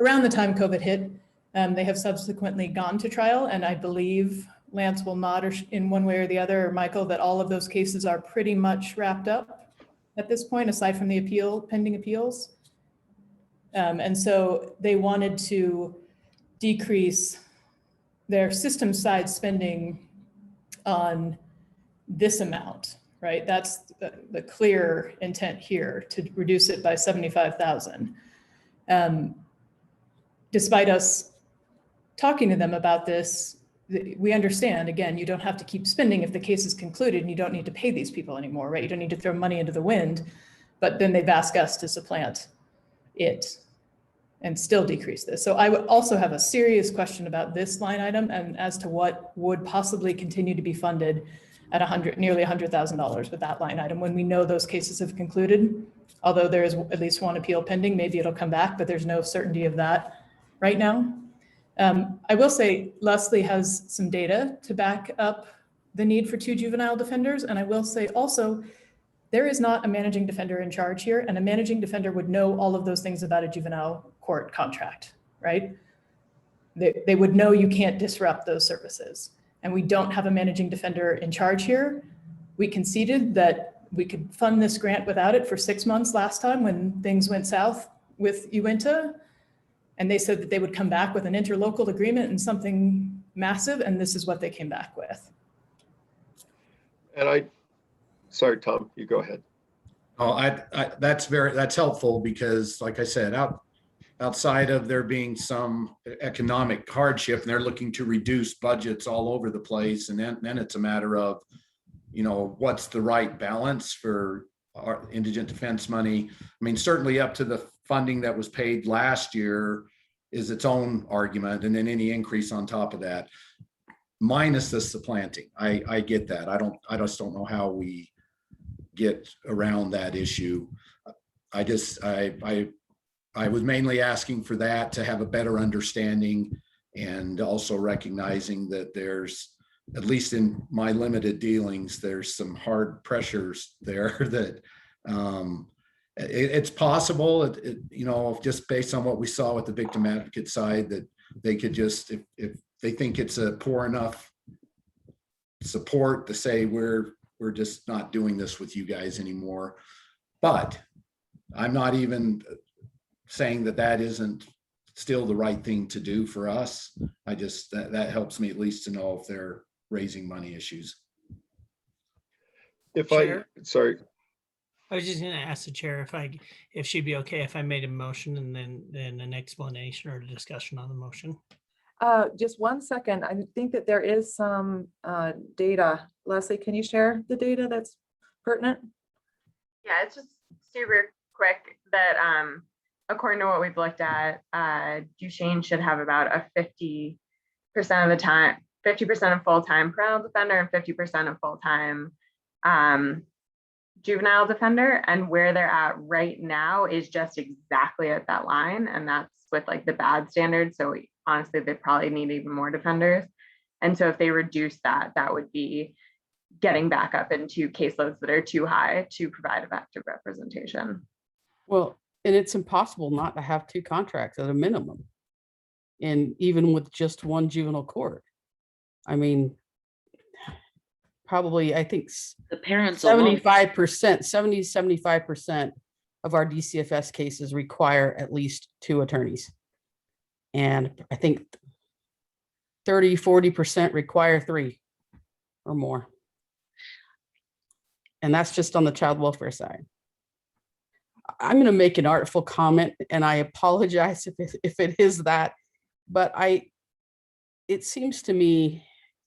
around the time COVID hit. They have subsequently gone to trial, and I believe Lance will nod in one way or the other, or Michael, that all of those cases are pretty much wrapped up at this point, aside from the pending appeals. And so they wanted to decrease their system side spending on this amount, right? That's the clear intent here, to reduce it by 75,000. Despite us talking to them about this, we understand, again, you don't have to keep spending if the case is concluded and you don't need to pay these people anymore, right? You don't need to throw money into the wind, but then they've asked us to supplant it and still decrease this. So I would also have a serious question about this line item and as to what would possibly continue to be funded at nearly $100,000 with that line item when we know those cases have concluded. Although there is at least one appeal pending, maybe it'll come back, but there's no certainty of that right now. I will say Leslie has some data to back up the need for 2 juvenile defenders. And I will say also, there is not a managing defender in charge here, and a managing defender would know all of those things about a juvenile court contract, right? They would know you can't disrupt those services. And we don't have a managing defender in charge here. We conceded that we could fund this grant without it for 6 months last time when things went south with Uinta. And they said that they would come back with an interlocal agreement and something massive, and this is what they came back with. And sorry, Tom, you go ahead. Oh, that's helpful because, like I said, outside of there being some economic hardship, and they're looking to reduce budgets all over the place, and then it's a matter of, what's the right balance for our indigent defense money. I mean, certainly up to the funding that was paid last year is its own argument, and then any increase on top of that, minus the supplanting. I get that. I just don't know how we get around that issue. I was mainly asking for that, to have a better understanding, and also recognizing that there's, at least in my limited dealings, there's some hard pressures there that it's possible, just based on what we saw with the victim advocate side, that they could just, if they think it's a poor enough support to say, we're just not doing this with you guys anymore. But I'm not even saying that that isn't still the right thing to do for us. I just, that helps me at least to know if they're raising money issues. Sorry, I was just gonna ask the chair if she'd be okay if I made a motion and then an explanation or a discussion on the motion. Just 1 second. I think that there is some data. Leslie, can you share the data that's pertinent? Yeah, it's just super quick that according to what we've looked at, Duchesne should have about a 50% of the time, 50% of full-time parental defender and 50% of full-time juvenile defender. And where they're at right now is just exactly at that line. And that's with like the bad standards. So honestly, they probably need even more defenders. And so if they reduce that, that would be getting back up into caseloads that are too high to provide effective representation. Well, and it's impossible not to have 2 contracts at a minimum. And even with just one juvenile court. I mean, probably, I think The parents alone. 75% of our DCFS cases require at least 2 attorneys. And I think 30-40% require 3 or more. And that's just on the child welfare side. I'm going to make an artful comment, and I apologize if it is that, but it seems to me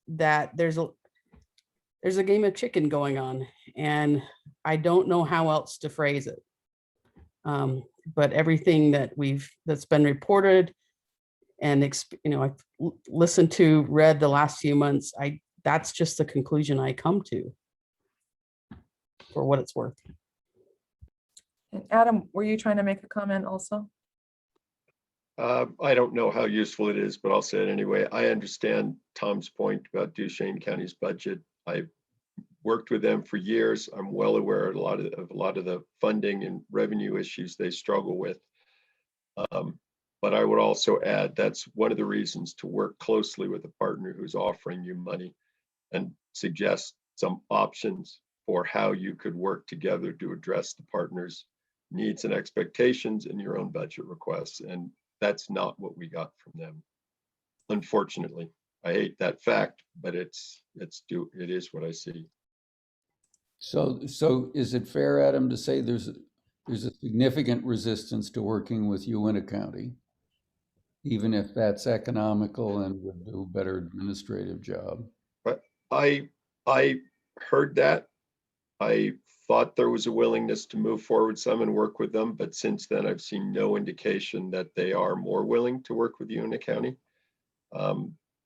that there's a game of chicken going on, and I don't know how else to phrase it. But everything that's been reported and I've listened to, read the last few months, that's just the conclusion I come to, for what it's worth. And Adam, were you trying to make a comment also? I don't know how useful it is, but I'll say it anyway. I understand Tom's point about Duchesne County's budget. I've worked with them for years. I'm well aware of a lot of the funding and revenue issues they struggle with. But I would also add that's one of the reasons to work closely with a partner who's offering you money and suggest some options for how you could work together to address the partner's needs and expectations in your own budget requests. And that's not what we got from them. Unfortunately, I hate that fact, but it is what I see. So is it fair, Adam, to say there's a significant resistance to working with Uintah County, even if that's economical and would do a better administrative job? But I heard that. I thought there was a willingness to move forward some and work with them, but since then I've seen no indication that they are more willing to work with Uintah County.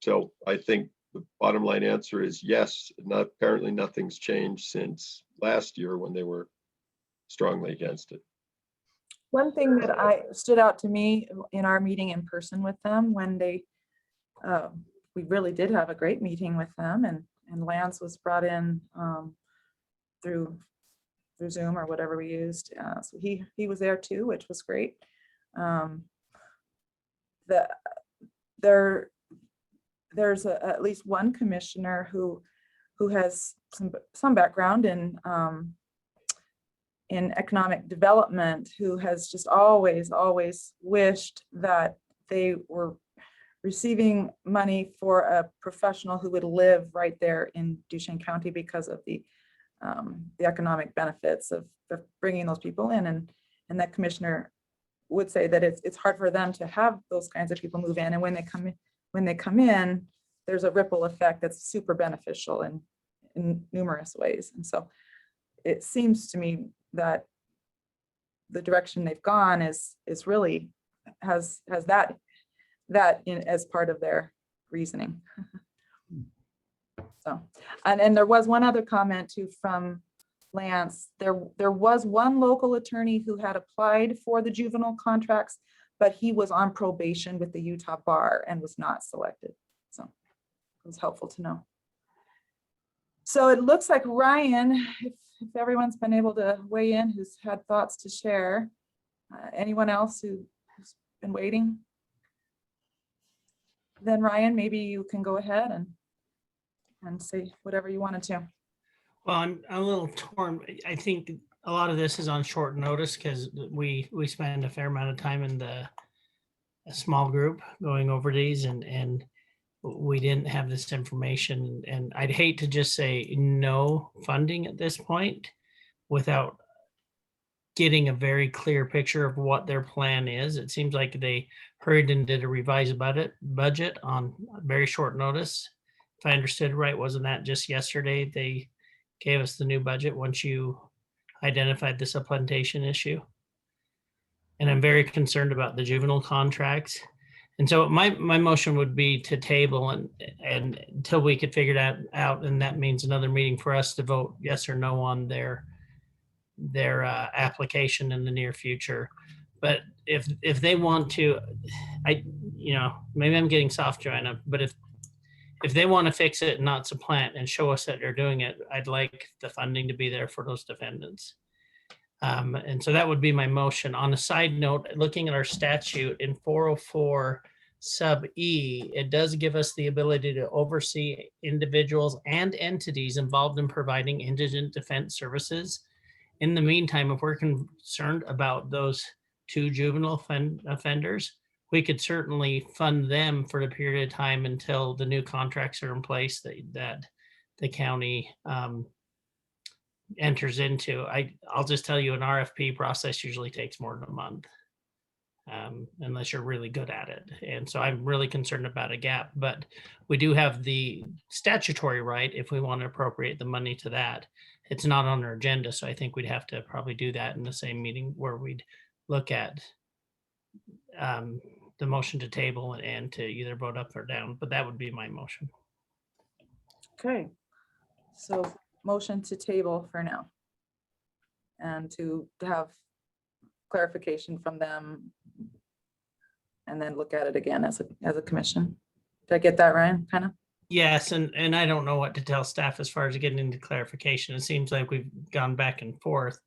So I think the bottom line answer is yes. Apparently nothing's changed since last year when they were strongly against it. One thing that stood out to me in our meeting in person with them, when we really did have a great meeting with them, and Lance was brought in through Zoom or whatever we used. So he was there too, which was great. There's at least one commissioner who has some background in economic development, who has just always wished that they were receiving money for a professional who would live right there in Duchesne County because of the economic benefits of bringing those people in. And that commissioner would say that it's hard for them to have those kinds of people move in. And when they come in, there's a ripple effect that's super beneficial in numerous ways. And so it seems to me that the direction they've gone is really has that in as part of their reasoning. So, and there was one other comment too from Lance. There was one local attorney who had applied for the juvenile contracts, but he was on probation with the Utah Bar and was not selected. So it was helpful to know. So it looks like Ryan, if everyone's been able to weigh in, who's had thoughts to share. Anyone else who's been waiting? Then Ryan, maybe you can go ahead and say whatever you wanted to. Well, I'm a little torn. I think a lot of this is on short notice because we spend a fair amount of time in a small group going over these and we didn't have this information, and I'd hate to just say no funding at this point without getting a very clear picture of what their plan is. It seems like they hurried and did a revised budget on very short notice. If I understood right, wasn't that just yesterday they gave us the new budget once you identified the supplementation issue? And I'm very concerned about the juvenile contracts. And so my motion would be to table and until we could figure that out, and that means another meeting for us to vote yes or no on their application in the near future. But if they want to, maybe I'm getting soft, Joanna, but if they want to fix it and not supplant and show us that they're doing it, I'd like the funding to be there for those defendants. And so that would be my motion. On a side note, looking at our statute in 404 sub E, it does give us the ability to oversee individuals and entities involved in providing indigent defense services. In the meantime, if we're concerned about those 2 juvenile offenders, we could certainly fund them for a period of time until the new contracts are in place that the county enters into. I'll just tell you, an RFP process usually takes more than a month, unless you're really good at it. And so I'm really concerned about a gap, but we do have the statutory right if we want to appropriate the money to that. It's not on our agenda, so I think we'd have to probably do that in the same meeting where we'd look at the motion to table and to either vote up or down, but that would be my motion. Okay, so motion to table for now. And to have clarification from them and then look at it again as a commission. Did I get that, Ryan, kind of? Yes, and I don't know what to tell staff as far as getting into clarification. It seems like we've gone back and forth.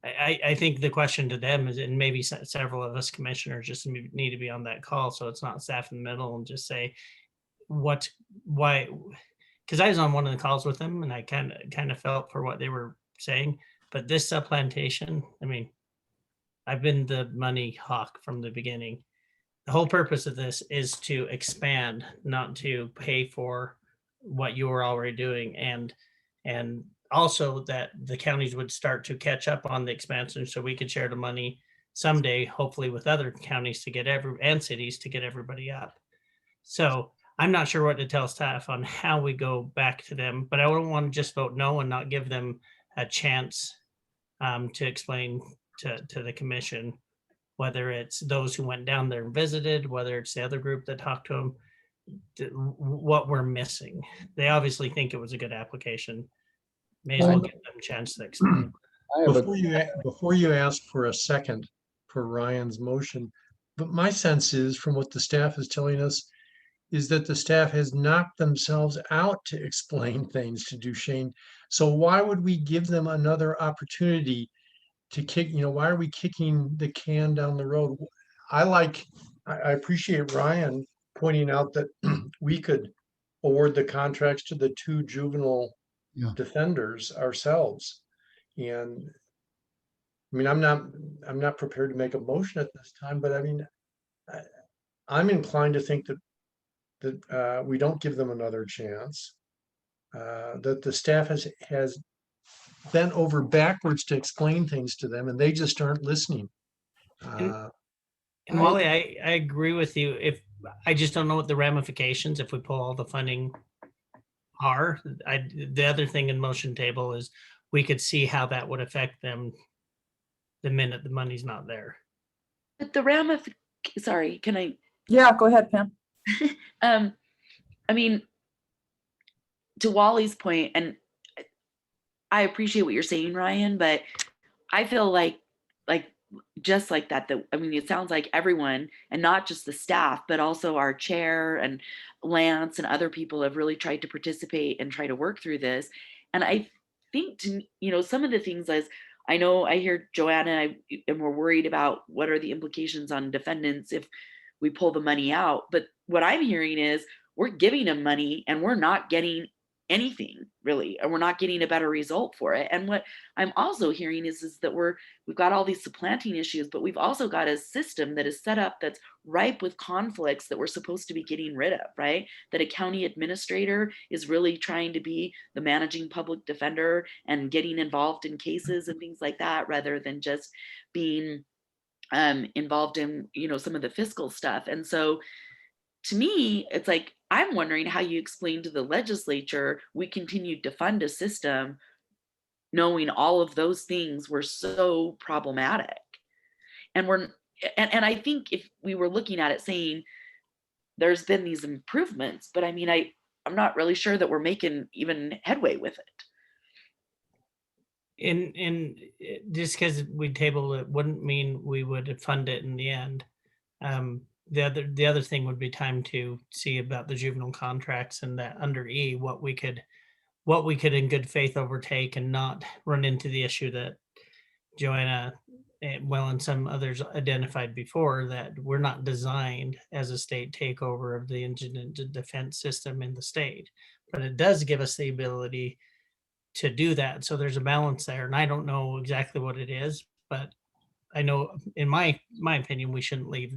I think the question to them is, and maybe several of us commissioners just need to be on that call, so it's not staff in the middle, and just say why, because I was on one of the calls with them and I kind of felt for what they were saying, but this supplantation, I mean, I've been the money hawk from the beginning. The whole purpose of this is to expand, not to pay for what you were already doing, and also that the counties would start to catch up on the expansion so we could share the money someday, hopefully with other counties to get and cities to get everybody up. So I'm not sure what to tell staff on how we go back to them, but I don't want to just vote no and not give them a chance to explain to the commission, whether it's those who went down there and visited, whether it's the other group that talked to them, what we're missing. They obviously think it was a good application. May as well give them a chance to explain. Before you ask for a second for Ryan's motion, but my sense is from what the staff is telling us is that the staff has knocked themselves out to explain things to Duchesne. So why would we give them another opportunity to kick, why are we kicking the can down the road? I appreciate Ryan pointing out that we could award the contracts to the 2 juvenile defenders ourselves. And I mean, I'm not prepared to make a motion at this time, but I mean, I'm inclined to think that we don't give them another chance, that the staff has bent over backwards to explain things to them and they just aren't listening. And Molly, I agree with you. If I just don't know what the ramifications, if we pull all the funding are. The other thing in motion table is we could see how that would affect them the minute the money's not there. But the sorry, can I? Yeah, go ahead, Pam. I mean, to Wally's point, and I appreciate what you're saying, Ryan, but I feel like just like that, I mean, it sounds like everyone, and not just the staff, but also our chair and Lance and other people have really tried to participate and try to work through this. And I think, some of the things as I know I hear Joanna and we're worried about what are the implications on defendants if we pull the money out. But what I'm hearing is we're giving them money and we're not getting anything really, and we're not getting a better result for it. And what I'm also hearing is that we've got all these supplanting issues, but we've also got a system that is set up that's ripe with conflicts that we're supposed to be getting rid of, right? That a county administrator is really trying to be the managing public defender and getting involved in cases and things like that, rather than just being involved in, some of the fiscal stuff. And so to me, it's like, I'm wondering how you explain to the legislature we continued to fund a system knowing all of those things were so problematic. And I think if we were looking at it saying there's been these improvements, but I mean, I'm not really sure that we're making even headway with it. And just because we tabled it wouldn't mean we would fund it in the end. The other thing would be time to see about the juvenile contracts, and that under E, what we could in good faith overtake and not run into the issue that Joanna, and some others identified before, that we're not designed as a state takeover of the indigent defense system in the state, but it does give us the ability to do that. So there's a balance there, and I don't know exactly what it is, but I know in my opinion, we shouldn't leave,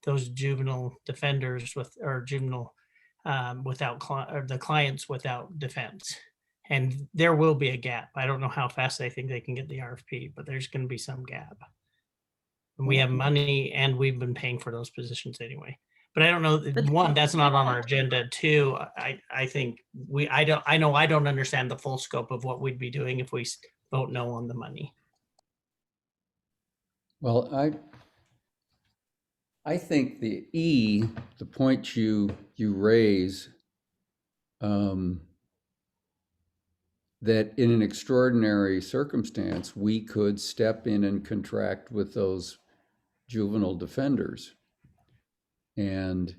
those juvenile defenders juvenile the clients without defense. And there will be a gap. I don't know how fast they think they can get the RFP, but there's going to be some gap. And we have money, and we've been paying for those positions anyway. But I don't know, one, that's not on our agenda. Two, I think I don't understand the full scope of what we'd be doing if we vote no on the money. Well, I think the point you raise, that in an extraordinary circumstance, we could step in and contract with those juvenile defenders. And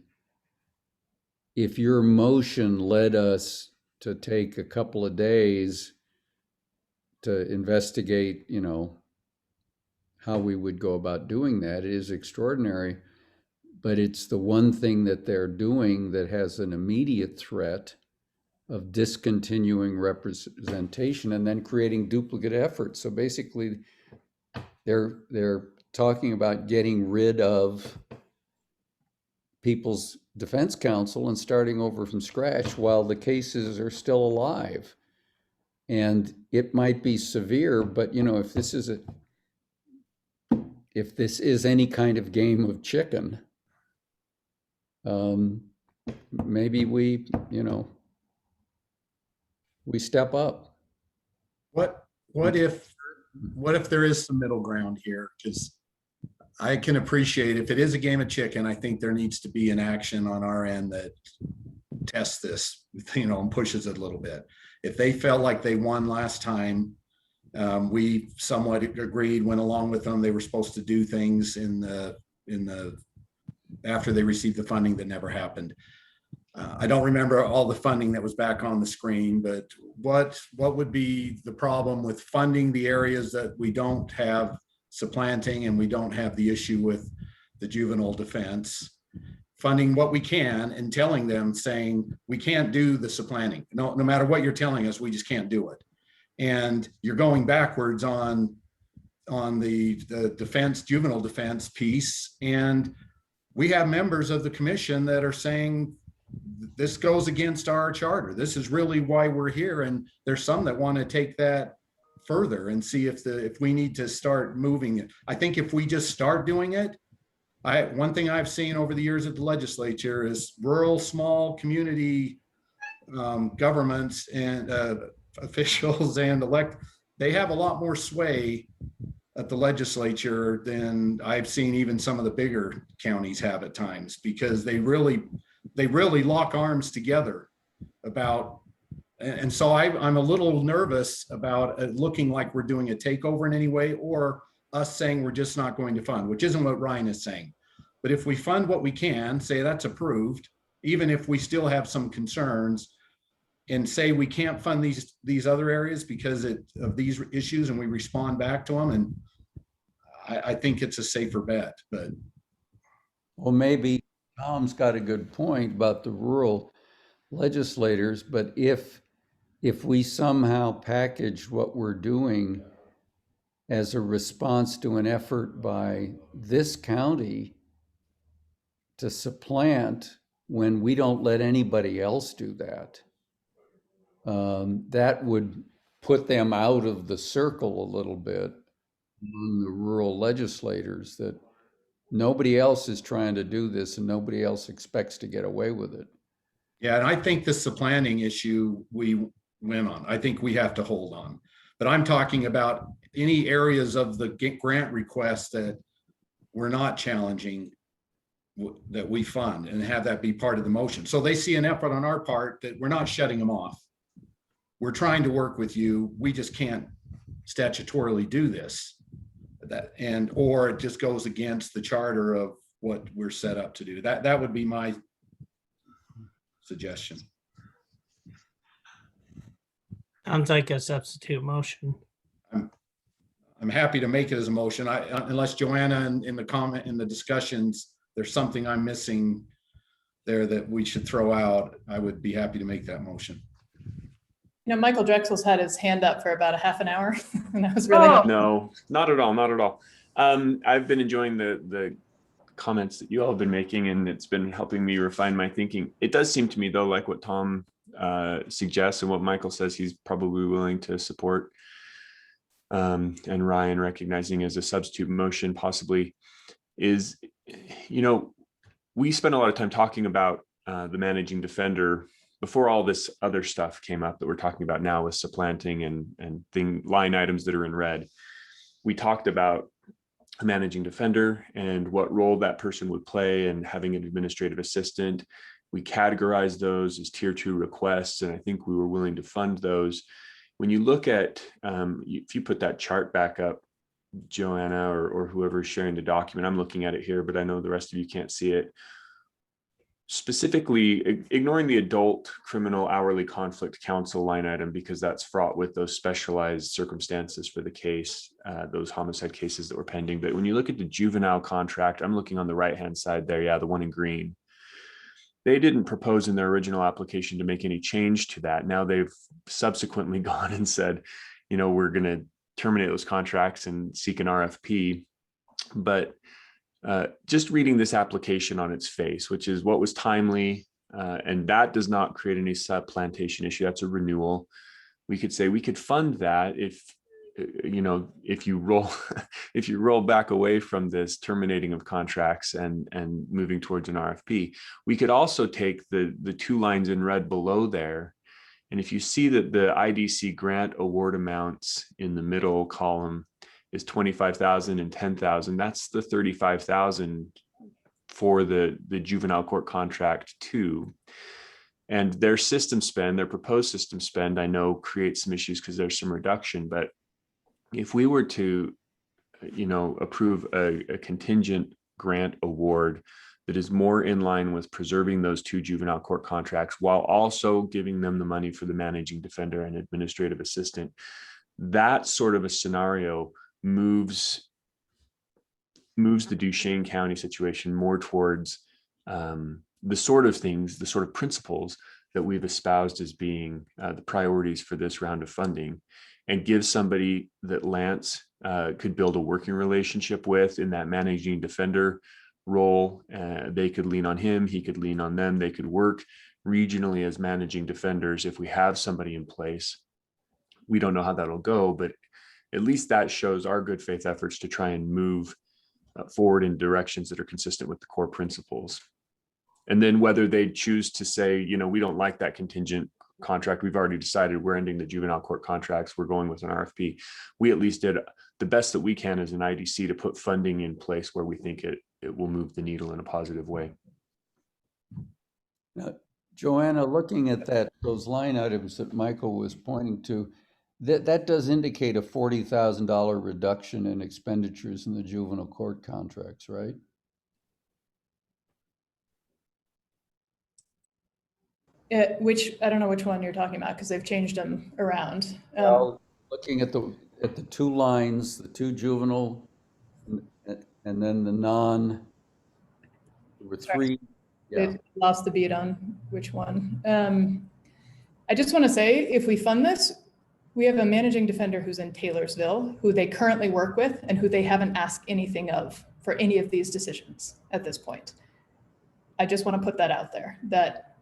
if your motion led us to take a couple of days to investigate, how we would go about doing that, it is extraordinary. But it's the one thing that they're doing that has an immediate threat of discontinuing representation and then creating duplicate efforts. So basically, they're talking about getting rid of People's Defense Counsel and starting over from scratch while the cases are still alive. And it might be severe, but if this is any kind of game of chicken, maybe we step up. What if there is some middle ground here? Because I can appreciate if it is a game of chicken, I think there needs to be an action on our end that tests this, and pushes it a little bit. If they felt like they won last time, we somewhat agreed, went along with them. They were supposed to do things after they received the funding that never happened. I don't remember all the funding that was back on the screen, but what would be the problem with funding the areas that we don't have supplanting and we don't have the issue with the juvenile defense, funding what we can and telling them, saying, we can't do the supplanting. No matter what you're telling us, we just can't do it. And you're going backwards on the defense, juvenile defense piece. And we have members of the commission that are saying this goes against our charter. This is really why we're here. And there's some that want to take that further and see if we need to start moving it. I think if we just start doing it, one thing I've seen over the years at the legislature is rural, small community governments and officials and they have a lot more sway at the legislature than I've seen even some of the bigger counties have at times, because they really lock arms together about, and so I'm a little nervous about it looking like we're doing a takeover in any way, or us saying we're just not going to fund, which isn't what Ryan is saying. But if we fund what we can, say that's approved, even if we still have some concerns, and say we can't fund these other areas because of these issues, and we respond back to them, and I think it's a safer bet. But well, maybe Tom's got a good point about the rural. legislators, but if we somehow package what we're doing as a response to an effort by this county to supplant when we don't let anybody else do that, that would put them out of the circle a little bit among the rural legislators, that nobody else is trying to do this and nobody else expects to get away with it. Yeah, and I think the supplanting issue we went on. I think we have to hold on. But I'm talking about any areas of the grant request that we're not challenging, that we fund, and have that be part of the motion. So they see an effort on our part that we're not shutting them off. We're trying to work with you. We just can't statutorily do this. Or it just goes against the charter of what we're set up to do. That would be my suggestion. Sounds like a substitute motion. I'm happy to make it as a motion. Unless Joanna in the discussions, there's something I'm missing there that we should throw out, I would be happy to make that motion. You know, Michael Drexel's had his hand up for about a half an hour, and that was really helpful. No, not at all, not at all. I've been enjoying the comments that you all have been making, and it's been helping me refine my thinking. It does seem to me, though, like what Tom suggests and what Michael says he's probably willing to support, and Ryan recognizing as a substitute motion possibly, is, you know, we spent a lot of time talking about the managing defender before all this other stuff came up that we're talking about now with supplanting and line items that are in red. We talked about a managing defender and what role that person would play, and having an administrative assistant. We categorized those as tier 2 requests, and I think we were willing to fund those. When you look at, if you put that chart back up, Joanna, or whoever is sharing the document, I'm looking at it here, but I know the rest of you can't see it. Specifically, ignoring the adult criminal hourly conflict counsel line item, because that's fraught with those specialized circumstances for the case, those homicide cases that were pending. But when you look at the juvenile contract, I'm looking on the right-hand side there, yeah, the one in green. They didn't propose in their original application to make any change to that. Now they've subsequently gone and said, you know, we're going to terminate those contracts and seek an RFP. But just reading this application on its face, which is what was timely, and that does not create any supplantation issue. That's a renewal. We could say we could fund that if, you know, if you roll back away from this terminating of contracts and moving towards an RFP. We could also take the 2 lines in red below there, and if you see that the IDC grant award amounts in the middle column is 25,000 and 10,000. That's the 35,000 for the juvenile court contract 2. And their system spend, their proposed system spend, I know creates some issues because there's some reduction. But if we were to, you know, approve a contingent grant award that is more in line with preserving those 2 juvenile court contracts while also giving them the money for the managing defender and administrative assistant, that sort of a scenario moves the Duchesne County situation more towards the sort of things, the sort of principles that we've espoused as being the priorities for this round of funding, and gives somebody that Lance could build a working relationship with in that managing defender role. They could lean on him, he could lean on them. They could work regionally as managing defenders if we have somebody in place. We don't know how that'll go, but at least that shows our good faith efforts to try and move forward in directions that are consistent with the core principles. And then whether they choose to say, you know, we don't like that contingent contract, we've already decided we're ending the juvenile court contracts, we're going with an RFP. We at least did the best that we can as an IDC to put funding in place where we think it will move the needle in a positive way. Now, Joanna, looking at those line items that Michael was pointing to, that does indicate a $40,000 reduction in expenditures in the juvenile court contracts, right? Which, I don't know which one you're talking about because they've changed them around. Well, looking at the 2 lines, the 2 juvenile, and then the non, there were 3. Yeah. They lost the beat on which one. I just want to say, if we fund this, we have a managing defender who's in Taylorsville, who they currently work with and who they haven't asked anything of for any of these decisions at this point. I just want to put that out there, that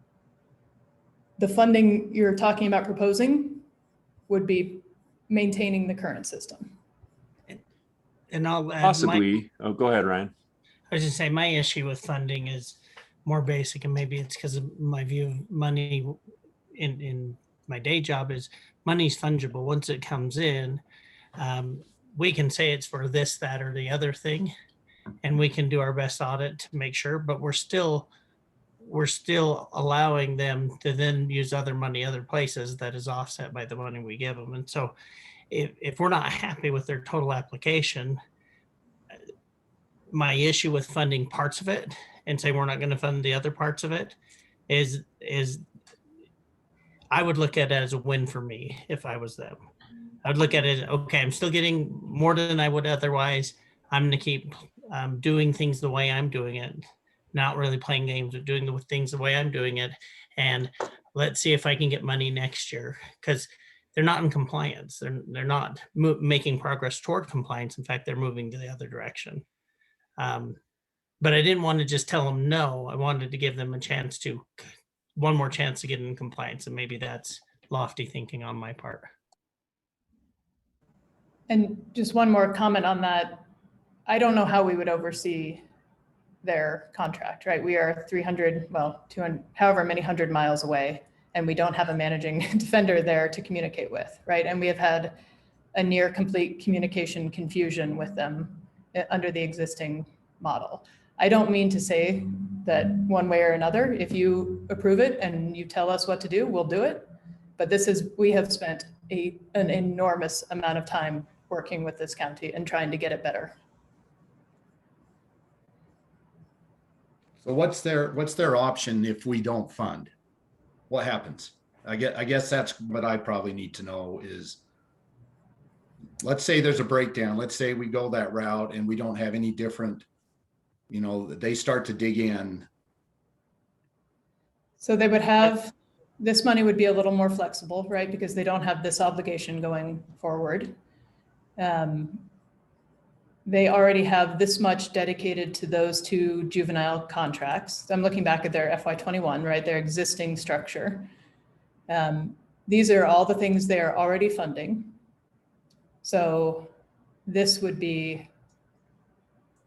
the funding you're talking about proposing would be maintaining the current system. And I'll add Possibly. Oh, go ahead, Ryan. I was just saying, my issue with funding is more basic, and maybe it's because of my view of money in my day job is money's fungible. Once it comes in, we can say it's for this, that, or the other thing, and we can do our best audit to make sure, but we're still allowing them to then use other money other places that is offset by the money we give them. And so if we're not happy with their total application, my issue with funding parts of it and say we're not going to fund the other parts of it is I would look at it as a win for me if I was them. I would look at it, okay, I'm still getting more than I would otherwise. I'm going to keep doing things the way I'm doing it, not really playing games, but doing the things the way I'm doing it. And let's see if I can get money next year, because they're not in compliance. They're not making progress toward compliance. In fact, they're moving to the other direction. But I didn't want to just tell them no. I wanted to give them a chance to, one more chance to get in compliance. And maybe that's lofty thinking on my part. And just one more comment on that. I don't know how we would oversee their contract, right? We are 200, however many 100 miles away, and we don't have a managing defender there to communicate with, right? And we have had a near complete communication confusion with them under the existing model. I don't mean to say that one way or another, if you approve it and you tell us what to do, we'll do it. But we have spent an enormous amount of time working with this county and trying to get it better. So what's their option if we don't fund? What happens? I guess that's what I probably need to know is, let's say there's a breakdown. Let's say we go that route and we don't have any different, they start to dig in. So they would have, this money would be a little more flexible, right? Because they don't have this obligation going forward. They already have this much dedicated to those two juvenile contracts. I'm looking back at their FY21, right? Their existing structure. These are all the things they are already funding. So this would be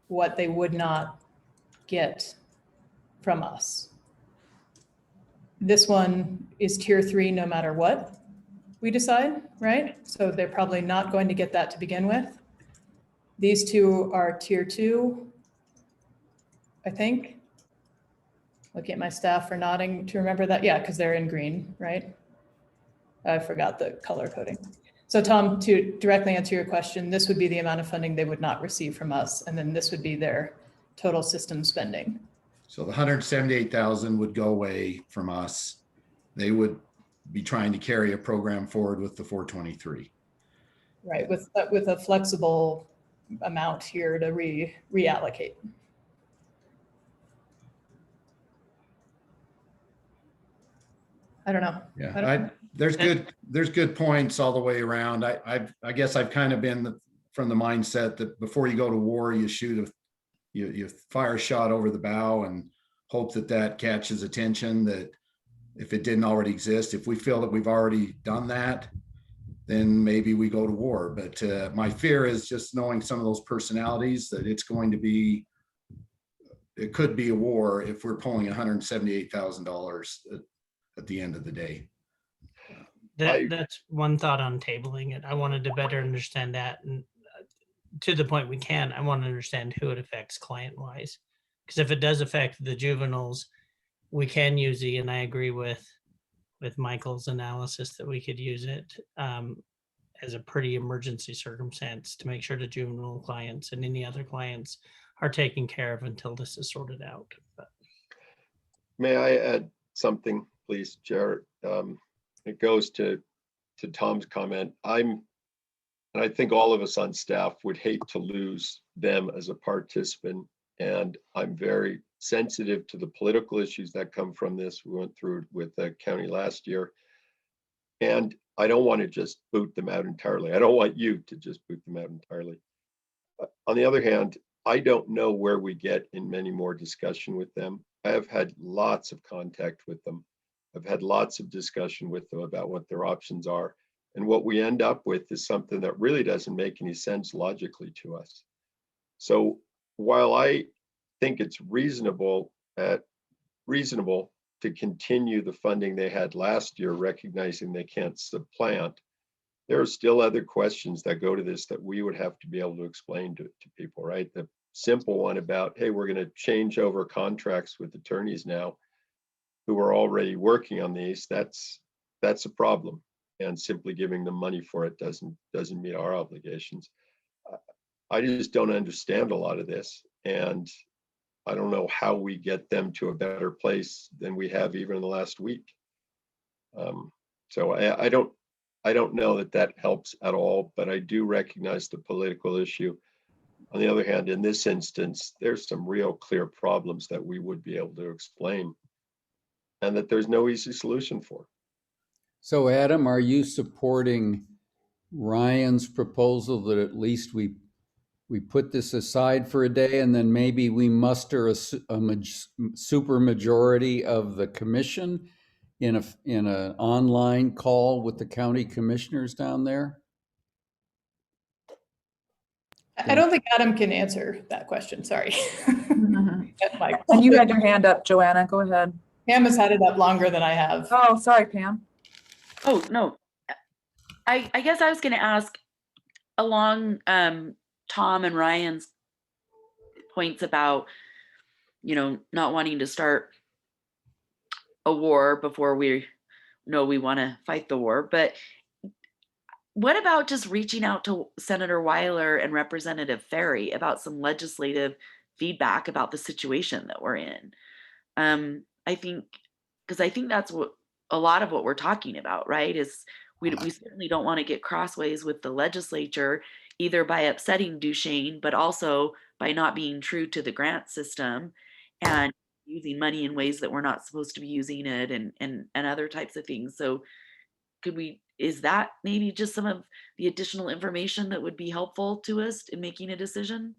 what they would not get from us. This one is tier 3 no matter what we decide, right? So they're probably not going to get that to begin with. These two are tier 2, I think. Looking at my staff for nodding to remember that. Yeah, because they're in green, right? I forgot the color coding. So Tom, to directly answer your question, this would be the amount of funding they would not receive from us. And then this would be their total system spending. So the 178,000 would go away from us. They would be trying to carry a program forward with the 423. Right, with a flexible amount here to reallocate. I don't know. Yeah, there's good points all the way around. I guess I've kind of been from the mindset that before you go to war, you you fire a shot over the bow and hope that catches attention, that if it didn't already exist, if we feel that we've already done that, then maybe we go to war. But my fear is just knowing some of those personalities, that it could be a war if we're pulling $178,000 at the end of the day. That's one thought on tabling it. I wanted to better understand that. And to the point we can, I want to understand who it affects client-wise. Because if it does affect the juveniles, we can use it, and I agree with Michael's analysis that we could use it as a pretty emergency circumstance to make sure the juvenile clients and any other clients are taken care of until this is sorted out. But. May I add something, please, Jared? It goes to Tom's comment. And I think all of us on staff would hate to lose them as a participant. And I'm very sensitive to the political issues that come from this. We went through it with the county last year. And I don't want to just boot them out entirely. I don't want you to just boot them out entirely. On the other hand, I don't know where we get in many more discussion with them. I have had lots of contact with them. I've had lots of discussion with them about what their options are. And what we end up with is something that really doesn't make any sense logically to us. So while I think it's reasonable to continue the funding they had last year, recognizing they can't supplant, there are still other questions that go to this that we would have to be able to explain to people, right? The simple one about, hey, we're going to change over contracts with attorneys now who are already working on these. That's a problem. And simply giving them money for it doesn't meet our obligations. I just don't understand a lot of this. And I don't know how we get them to a better place than we have even in the last week. So I don't know that helps at all, but I do recognize the political issue. On the other hand, in this instance, there's some real clear problems that we would be able to explain and that there's no easy solution for. So Adam, are you supporting Ryan's proposal that at least we put this aside for a day and then maybe we muster a super majority of the commission in an online call with the county commissioners down there? I don't think Adam can answer that question, sorry. And you had your hand up, Joanna, go ahead. Pam has had it up longer than I have. Oh, sorry, Pam. Oh, no. I guess I was going to ask along Tom and Ryan's points about, not wanting to start a war before we know we want to fight the war. But what about just reaching out to Senator Weiler and Representative Ferry about some legislative feedback about the situation that we're in? I think that's what a lot of what we're talking about, right? Is we certainly don't want to get crossways with the legislature, either by upsetting Duchesne, but also by not being true to the grant system and using money in ways that we're not supposed to be using it and other types of things. So is that maybe just some of the additional information that would be helpful to us in making a decision?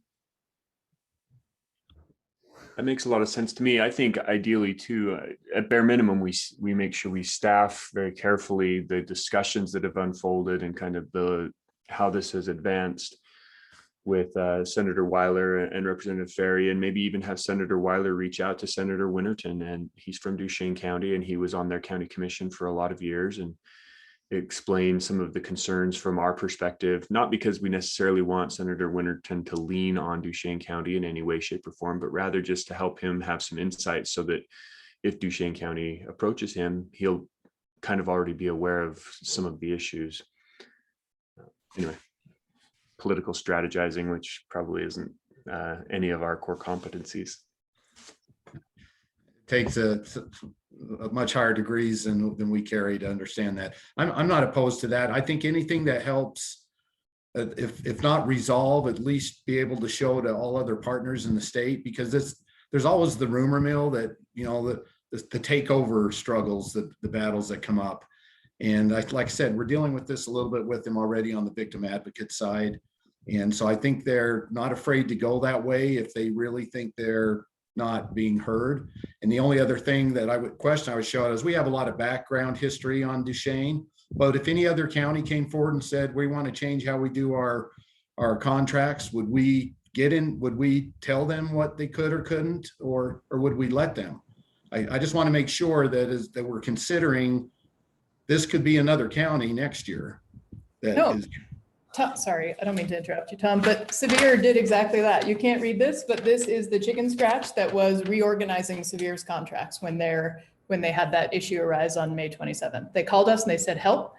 That makes a lot of sense to me. I think ideally too, at bare minimum, we make sure we staff very carefully the discussions that have unfolded and kind of how this has advanced with Senator Weiler and Representative Ferry, and maybe even have Senator Weiler reach out to Senator Winterton. And he's from Duchesne County and he was on their county commission for a lot of years, and explain some of the concerns from our perspective, not because we necessarily want Senator Winterton to lean on Duchesne County in any way, shape, or form, but rather just to help him have some insights so that if Duchesne County approaches him, he'll kind of already be aware of some of the issues. Anyway, political strategizing, which probably isn't any of our core competencies. Takes a much higher degrees than we carry to understand that. I'm not opposed to that. I think anything that helps, if not resolve, at least be able to show to all other partners in the state, because there's always the rumor mill that, the takeover struggles, the battles that come up. And like I said, we're dealing with this a little bit with them already on the victim advocate side. And so I think they're not afraid to go that way if they really think they're not being heard. And the only other thing that I would show is we have a lot of background history on Duchesne, but if any other county came forward and said, we want to change how we do our contracts, would we tell them what they could or couldn't, or would we let them? I just want to make sure that we're considering this could be another county next year. Sorry, I don't mean to interrupt you, Tom, but Sevier did exactly that. You can't read this, but this is the chicken scratch that was reorganizing Sevier's contracts when they had that issue arise on May 27th. They called us and they said, help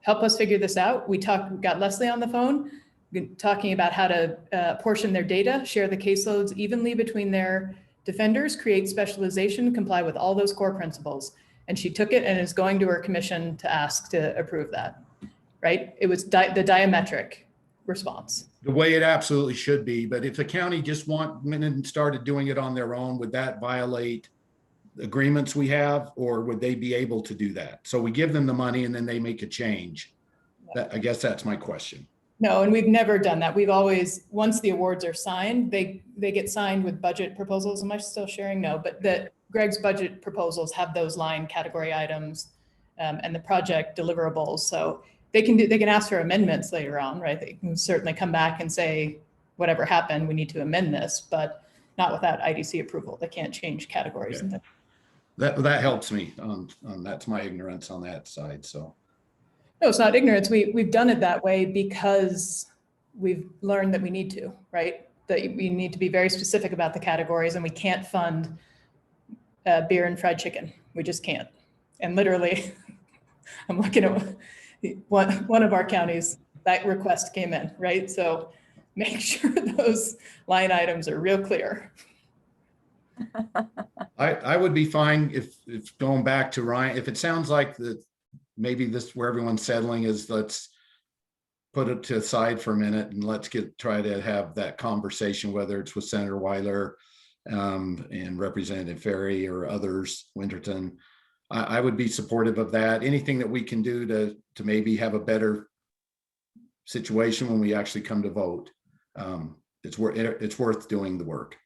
us figure this out. We got Leslie on the phone talking about how to portion their data, share the caseloads evenly between their defenders, create specialization, comply with all those core principles. And she took it and is going to her commission to ask to approve that. Right? It was the diametric response. The way it absolutely should be, but if the county just went and started doing it on their own, would that violate agreements we have, or would they be able to do that? So we give them the money and then they make a change. I guess that's my question. No, and we've never done that. We've always, once the awards are signed, they get signed with budget proposals. Am I still sharing? No, but Greg's budget proposals have those line category items and the project deliverables. So they can ask for amendments later on, right? They can certainly come back and say, whatever happened, we need to amend this, but not without IDC approval. They can't change categories. Okay. That helps me on that's my ignorance on that side. So no, it's not ignorance. We've done it that way because we've learned that we need to, right? That we need to be very specific about the categories, and we can't fund beer and fried chicken. We just can't. And literally, I'm looking at one of our counties, that request came in, right? So make sure those line items are real clear. I would be fine if going back to Ryan, if it sounds like that maybe this where everyone's settling is, let's put it to the side for a minute and let's try to have that conversation, whether it's with Senator Weiler and Representative Ferry or others, Winterton. I would be supportive of that. Anything that we can do to maybe have a better situation when we actually come to vote. It's worth doing the work.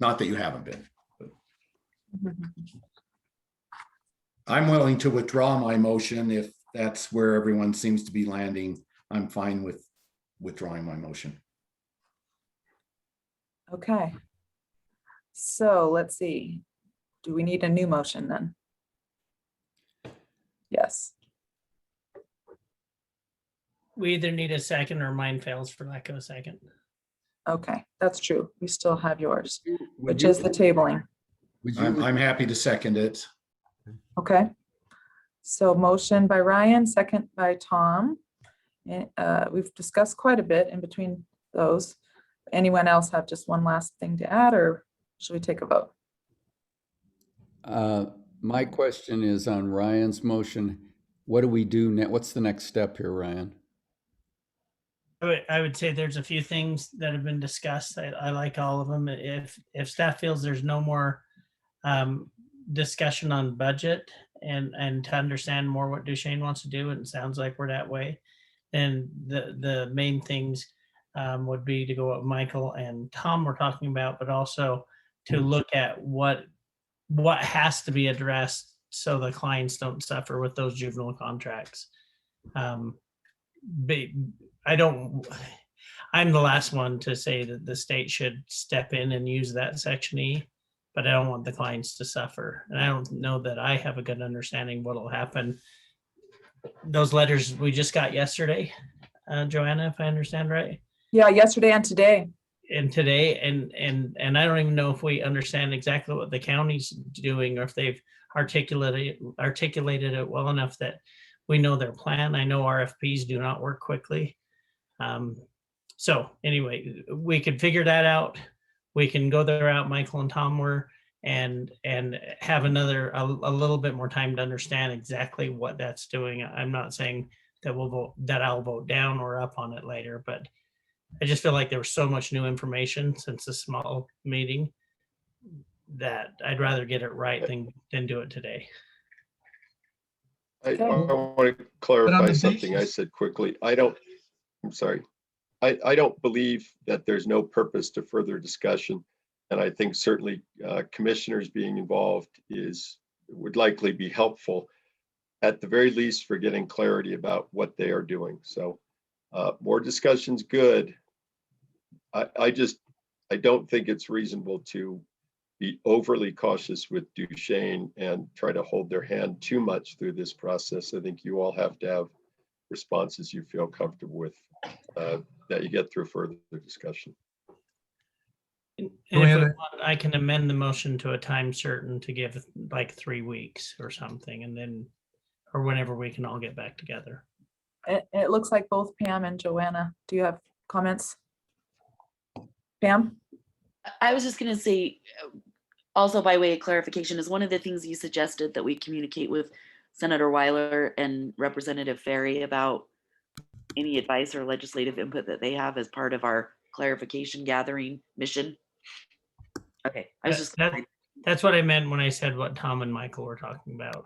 Not that you haven't been. But I'm willing to withdraw my motion if that's where everyone seems to be landing. I'm fine with withdrawing my motion. Okay. So let's see. Do we need a new motion then? Yes. We either need a second or mine fails for lack of a second. Okay, that's true. We still have yours, Would which you- is the tabling. would you- I'm happy to second it. Okay. So motion by Ryan, second by Tom. And we've discussed quite a bit in between those. Anyone else have just one last thing to add, or should we take a vote? My question is on Ryan's motion. What do we do now? What's the next step here, Ryan? I would say there's a few things that have been discussed. I like all of them. If staff feels there's no more discussion on budget and to understand more what Duchesne wants to do, and it sounds like we're that way, then the main things would be to go what Michael and Tom were talking about, but also to look at what has to be addressed so the clients don't suffer with those juvenile contracts. I'm the last one to say that the state should step in and use that Section E, but I don't want the clients to suffer. And I don't know that I have a good understanding what will happen. Those letters we just got yesterday, Joanna, if I understand right. Yeah, yesterday and today. And today, and I don't even know if we understand exactly what the county's doing, or if they've articulated it well enough that we know their plan. I know RFPs do not work quickly. So anyway, we could figure that out. We can go the route Michael and Tom were and have a little bit more time to understand exactly what that's doing. I'm not saying that I'll vote down or up on it later, but I just feel like there was so much new information since the small meeting that I'd rather get it right than do it today. I want to clarify something I said quickly. I'm sorry. I don't believe that there's no purpose to further discussion. And I think certainly commissioners being involved would likely be helpful, at the very least, for getting clarity about what they are doing. So more discussion's good. I don't think it's reasonable to be overly cautious with Duchesne and try to hold their hand too much through this process. I think you all have to have responses you feel comfortable with that you get through further discussion. And if we want, I can amend the motion to a time certain to give like 3 weeks or something, and then, or whenever we can all get back together. It looks like both Pam and Joanna. Do you have comments? Pam? I was just going to say, also by way of clarification, is one of the things you suggested that we communicate with Senator Weiler and Representative Ferry about any advice or legislative input that they have as part of our clarification gathering mission? Okay, I was just. That's what I meant when I said what Tom and Michael were talking about.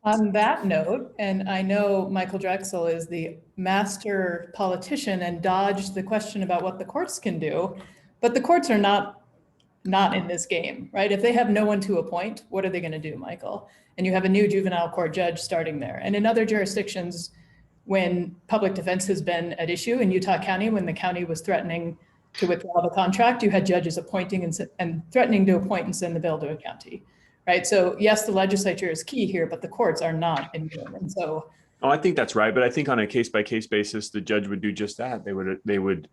On that note, and I know Michael Drexel is the master politician and dodged the question about what the courts can do, but the courts are not in this game, right? If they have no one to appoint, what are they going to do, Michael? And you have a new juvenile court judge starting there. And in other jurisdictions, when public defense has been at issue, in Utah County, when the county was threatening to withdraw the contract, you had judges appointing and threatening to appoint and send the bill to a county, right? So yes, the legislature is key here, but the courts are not immune. And so. Oh, I think that's right. But I think on a case-by-case basis, the judge would do just that. They would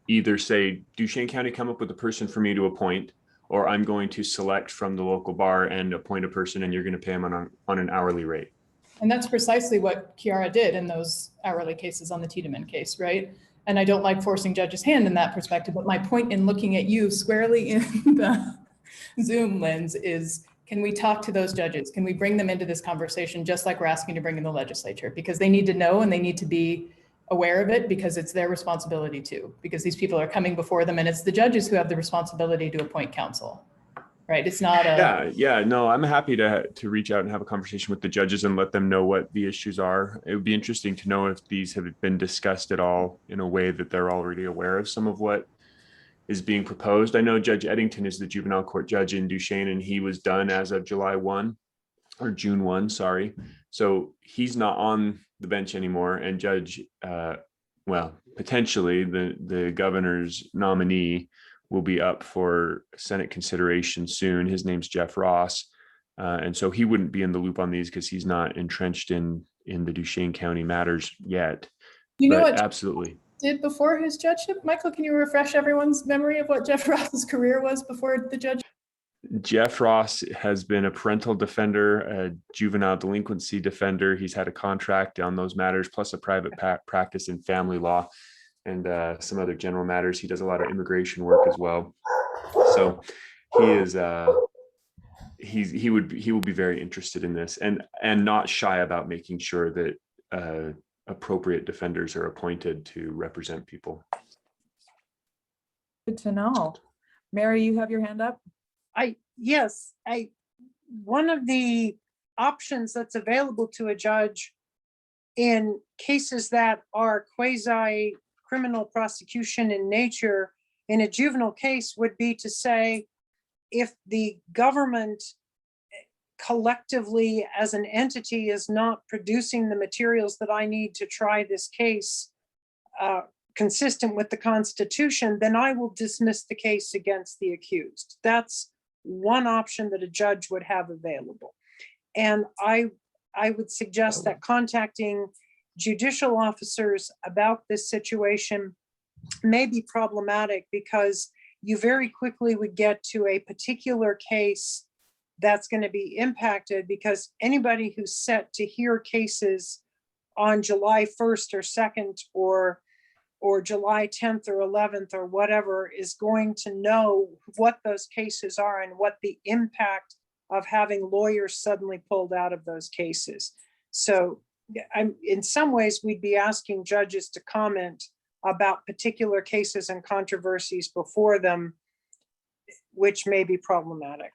either say, Duchesne County, come up with a person for me to appoint, or I'm going to select from the local bar and appoint a person, and you're going to pay them on an hourly rate. And that's precisely what Kiara did in those hourly cases on the Tiedemann case, right? And I don't like forcing judges' hand in that perspective, but my point in looking at you squarely in the Zoom lens is, can we talk to those judges? Can we bring them into this conversation just like we're asking to bring in the legislature? Because they need to know and they need to be aware of it, because it's their responsibility too, because these people are coming before them and it's the judges who have the responsibility to appoint counsel, right? It's not a. Yeah, no, I'm happy to reach out and have a conversation with the judges and let them know what the issues are. It would be interesting to know if these have been discussed at all in a way that they're already aware of some of what is being proposed. I know Judge Eddington is the juvenile court judge in Duchesne, and he was done as of July 1 or June 1, sorry. So he's not on the bench anymore, and Judge, potentially the governor's nominee will be up for Senate consideration soon. His name's Jeff Ross. And so he wouldn't be in the loop on these because he's not entrenched in the Duchesne County matters yet. You know but what absolutely did before his judgeship? Michael, can you refresh everyone's memory of what Jeff Ross's career was before the judge? Jeff Ross has been a parental defender, a juvenile delinquency defender. He's had a contract on those matters, plus a private practice in family law and some other general matters. He does a lot of immigration work as well. So he is he will be very interested in this and not shy about making sure that appropriate defenders are appointed to represent people. Good to know. Mary, you have your hand up? One of the options that's available to a judge in cases that are quasi criminal prosecution in nature in a juvenile case would be to say, if the government collectively as an entity is not producing the materials that I need to try this case consistent with the Constitution, then I will dismiss the case against the accused. That's one option that a judge would have available. And I would suggest that contacting judicial officers about this situation may be problematic, because you very quickly would get to a particular case that's going to be impacted, because anybody who's set to hear cases on July 1st or 2nd or July 10th or 11th or whatever is going to know what those cases are and what the impact of having lawyers suddenly pulled out of those cases. So in some ways, we'd be asking judges to comment about particular cases and controversies before them, which may be problematic.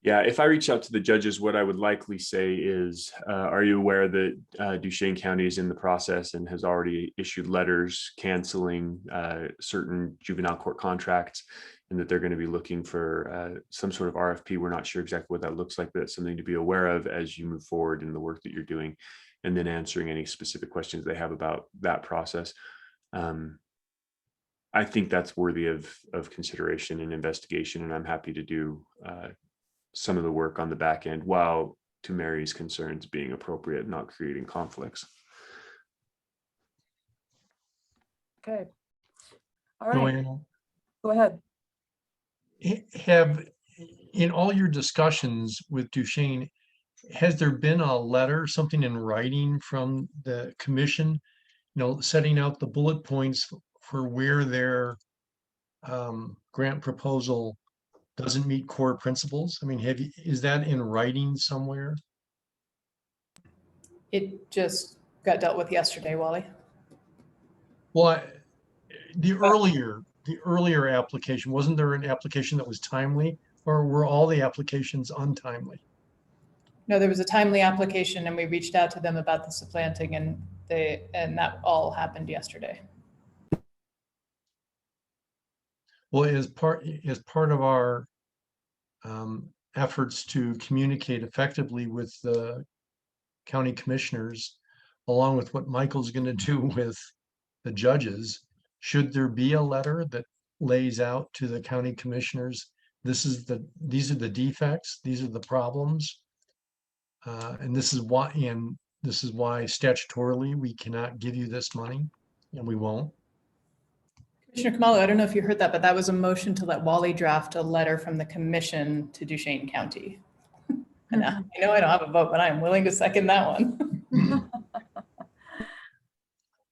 Yeah, if I reach out to the judges, what I would likely say is, are you aware that Duchesne County is in the process and has already issued letters canceling certain juvenile court contracts, and that they're going to be looking for some sort of RFP. We're not sure exactly what that looks like, but it's something to be aware of as you move forward in the work that you're doing, and then answering any specific questions they have about that process. I think that's worthy of consideration and investigation, and I'm happy to do some of the work on the back end, while, to Mary's concerns, being appropriate, not creating conflicts. Okay. All right. Joanna, Go ahead. have, in all your discussions with Duchesne, has there been a letter, something in writing from the commission, setting out the bullet points for where their grant proposal doesn't meet core principles? I mean, is that in writing somewhere? It just got dealt with yesterday, Wally. Well, the earlier application, wasn't there an application that was timely, or were all the applications untimely? No, there was a timely application and we reached out to them about the supplanting and that all happened yesterday. Well, as part of our efforts to communicate effectively with the county commissioners, along with what Michael's going to do with the judges, should there be a letter that lays out to the county commissioners, these are the defects, these are the problems, and this is why statutorily we cannot give you this money, and we won't. Commissioner Kamalo, I don't know if you heard that, but that was a motion to let Wally draft a letter from the commission to Duchesne County. And I know I don't have a vote, but I am willing to second that one.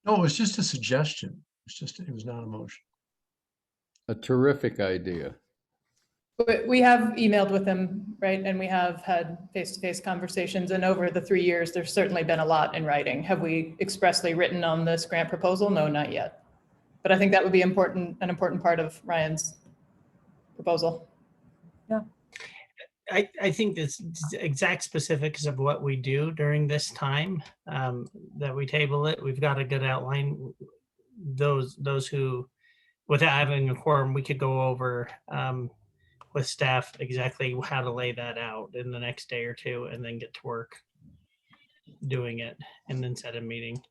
No, it was just a suggestion. It was not a motion. A terrific idea. But we have emailed with them, right? And we have had face-to-face conversations, and over the 3 years, there's certainly been a lot in writing. Have we expressly written on this grant proposal? No, not yet. But I think that would be an important part of Ryan's proposal. Yeah. I think this exact specifics of what we do during this time that we table it, we've got a good outline. Those who, without having a quorum, we could go over with staff exactly how to lay that out in the next day or two, and then get to work doing it, and then set a meeting.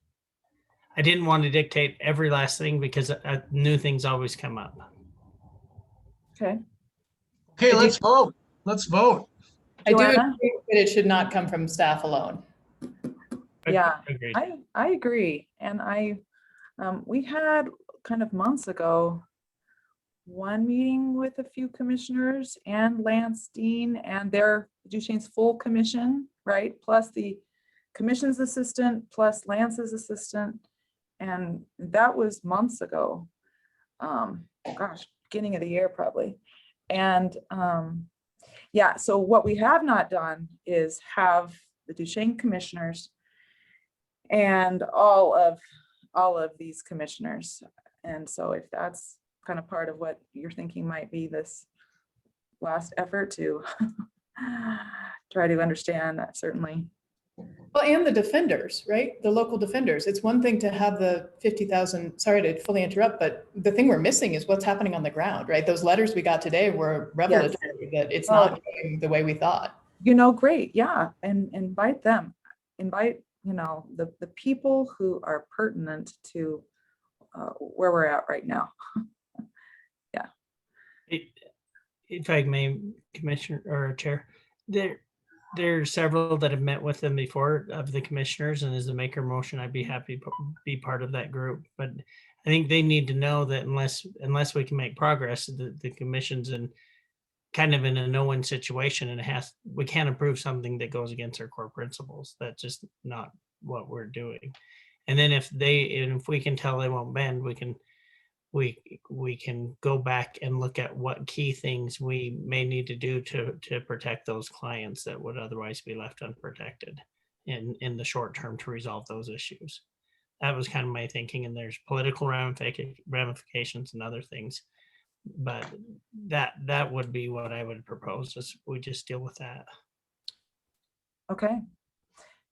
I didn't want to dictate every last thing because new things always come up. Okay. Okay, let's vote. Let's vote. I do Joanna? agree that it should not come from staff alone. Yeah, Agreed. I agree. And we had kind of months ago, one meeting with a few commissioners and Lance Dean and their Duchesne's full commission, right? Plus the commission's assistant, plus Lance's assistant. And that was months ago. Gosh, beginning of the year probably. And yeah, so what we have not done is have the Duchesne commissioners and all of these commissioners. And so if that's kind of part of what you're thinking might be this last effort to try to understand that, certainly. Well, and the defenders, right? The local defenders. It's one thing to have the 50,000, sorry to fully interrupt, but the thing we're missing is what's happening on the ground, right? Those letters we got today were revelatory that it's not going the way we thought. Great. Yeah. And invite them, the people who are pertinent to where we're at right now. Yeah. If I may, Commissioner or Chair, there are several that have met with them before of the commissioners, and as the maker motion, I'd be happy to be part of that group. But I think they need to know that unless we can make progress, the commission's in kind of in a no-win situation, and we can't approve something that goes against our core principles. That's just not what we're doing. And then if we can tell they won't bend, we can go back and look at what key things we may need to do to protect those clients that would otherwise be left unprotected in the short term to resolve those issues. That was kind of my thinking, and there's political ramifications and other things, but that would be what I would propose, is we just deal with that. Okay.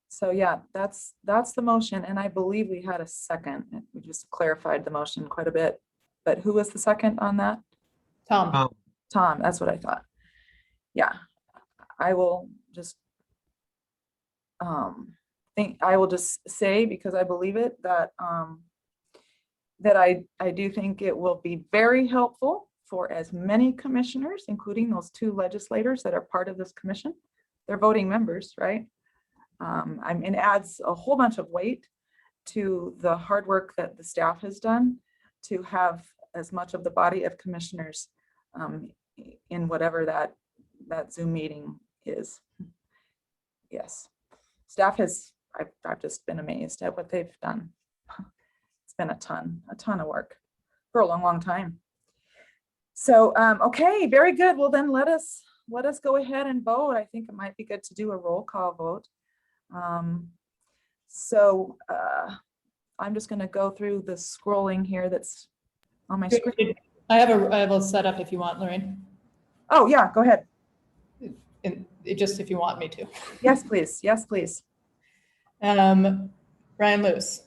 So yeah, that's the motion, and I believe we had a second. We just clarified the motion quite a bit. But who was the second on that? Tom. Tom, that's what I thought. Yeah, I will just say, because I believe it, that I do think it will be very helpful for as many commissioners, including those 2 legislators that are part of this commission. They're voting members, right? It adds a whole bunch of weight to the hard work that the staff has done to have as much of the body of commissioners in whatever that Zoom meeting is. Yes, staff I've just been amazed at what they've done. It's been a ton of work for a long, long time. So, okay, very good. Well, then let us go ahead and vote. I think it might be good to do a roll call vote. So I'm just gonna go through the scrolling here that's on my screen. I have a setup if you want, Lorraine. Oh, yeah, go ahead. And it just if you want me to. Yes, please. Yes, please. Ryan Luce.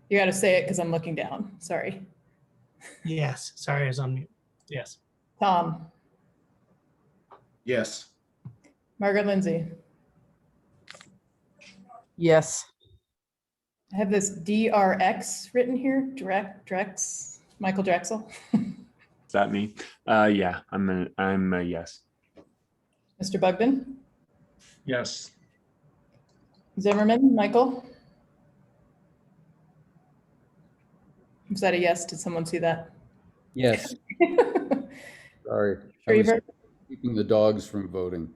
You got to say it because I'm looking down. Sorry. Yes, sorry, I was on mute. Yes. Tom. Yes. Margaret Lindsay. Yes. I have this DRX written here, Drex, Michael Drexel. Is that me? Yeah, I'm a yes. Mr. Bugden, Yes. Zimmerman, Michael. Was that a yes? Did someone see that? Yes. Sorry. I was Shriver? keeping the dogs from voting.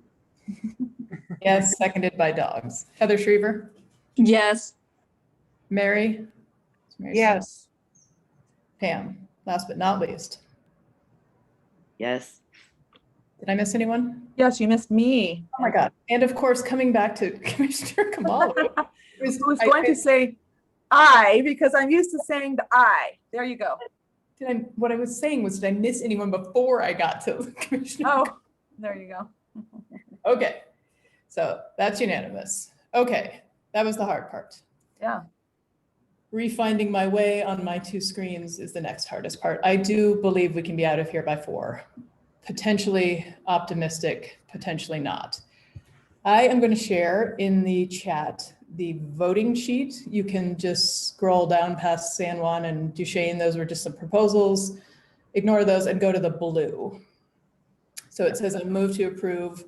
Yes, seconded by dogs. Heather Shriver, Yes. Mary? Is Mary Yes. Pam, last but not least. Yes. Did I miss anyone? Yes, you missed me. Oh my God. And of course, coming back to Commissioner Kamala. I was going to say I because I'm used to saying the I. There you go. What I was saying was, did I miss anyone before I got to Commissioner? Oh, there you go. Okay, so that's unanimous. Okay, that was the hard part. Yeah. Refinding my way on my two screens is the next hardest part. I do believe we can be out of here by 4. Potentially optimistic, potentially not. I am going to share in the chat the voting sheet. You can just scroll down past San Juan and Duchesne. Those were just some proposals. Ignore those and go to the blue. So it says I move to approve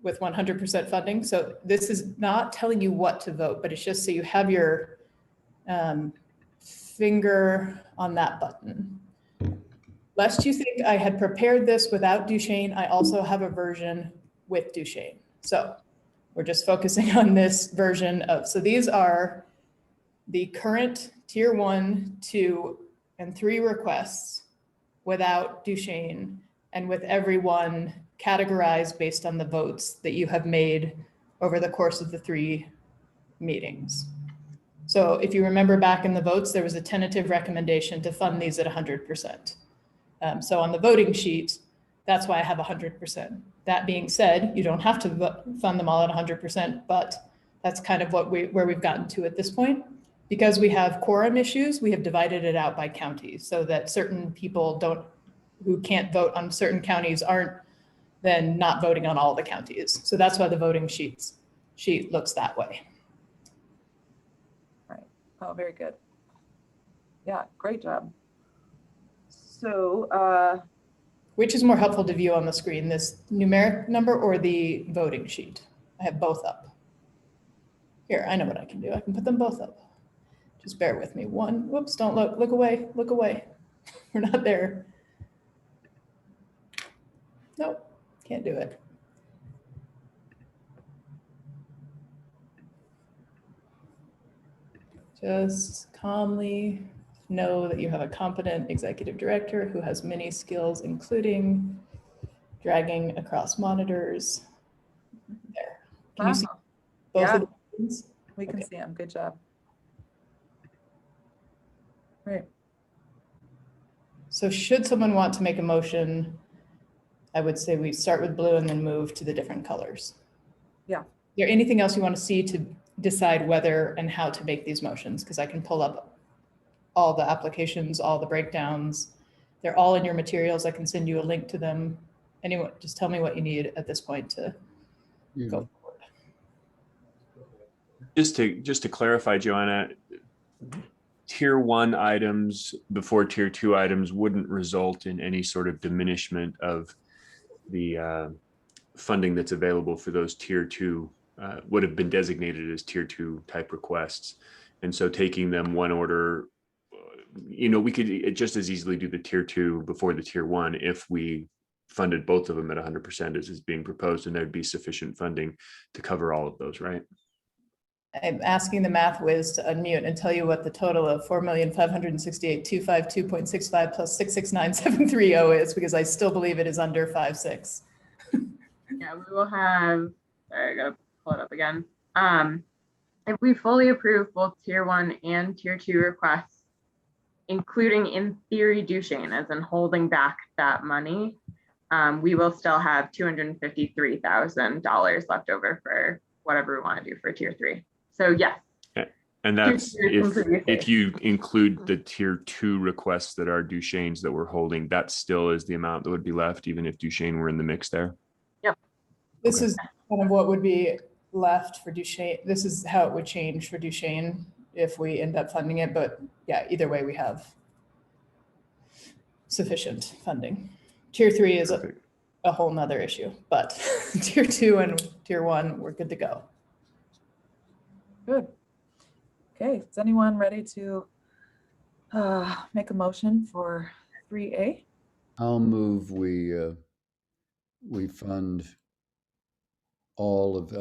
with 100% funding. So this is not telling you what to vote, but it's just so you have your finger on that button. Lest you think I had prepared this without Duchesne, I also have a version with Duchesne. So we're just focusing on this version of, so these are the current tier 1, 2, and 3 requests without Duchesne and with everyone categorized based on the votes that you have made over the course of the 3 meetings. So if you remember back in the votes, there was a tentative recommendation to fund these at 100%. So on the voting sheet, that's why I have 100%. That being said, you don't have to fund them all at 100%, but that's kind of where we've gotten to at this point. Because we have quorum issues, we have divided it out by counties so that certain people who can't vote on certain counties aren't then not voting on all the counties. So that's why the voting sheet looks that way. Right. Oh, very good. Yeah, great job. So, which is more helpful to view on the screen, this numeric number or the voting sheet? I have both up. Here, I know what I can do. I can put them both up. Just bear with me. Whoops, don't look away, look away. We're not there. Nope, can't do it. Just calmly know that you have a competent executive director who has many skills, including dragging across monitors. There. Can you see both Yeah. of the buttons? we can see them. Good job. Right. So should someone want to make a motion, I would say we start with blue and then move to the different colors. Yeah. Is there anything else you want to see to decide whether and how to make these motions? Because I can pull up all the applications, all the breakdowns. They're all in your materials. I can send you a link to them. Anyone, just tell me what you need at this point to go forward. Just to clarify, Joanna, tier 1 items before tier 2 items wouldn't result in any sort of diminishment of the funding that's available for those tier 2 would have been designated as tier 2 type requests. And so taking them one order, we could just as easily do the tier 2 before the tier 1 if we funded both of them at 100% as is being proposed, and there'd be sufficient funding to cover all of those, right? I'm asking the math whiz to unmute and tell you what the total of 4,568,252.65 plus 669,730 is, because I still believe it is under 5.6. Yeah, we will have, sorry, I gotta pull it up again. If we fully approve both tier 1 and tier 2 requests, including in theory Duchesne, as in holding back that money, we will still have $253,000 left over for whatever we want to do for tier 3. So yes. And that's Tier 2 is completely if safe. you include the tier 2 requests that are Duchesne's that we're holding, that still is the amount that would be left, even if Duchesne were in the mix there. This Okay. is kind of what would be left for Duchesne. This is how it would change for Duchesne if we end up funding it. But yeah, either way, we have sufficient funding. Tier 3 is Perfect. a whole nother issue, but tier 2 and tier 1, we're good to go. Good. Okay, is anyone ready to make a motion for 3A? I'll move we fund all of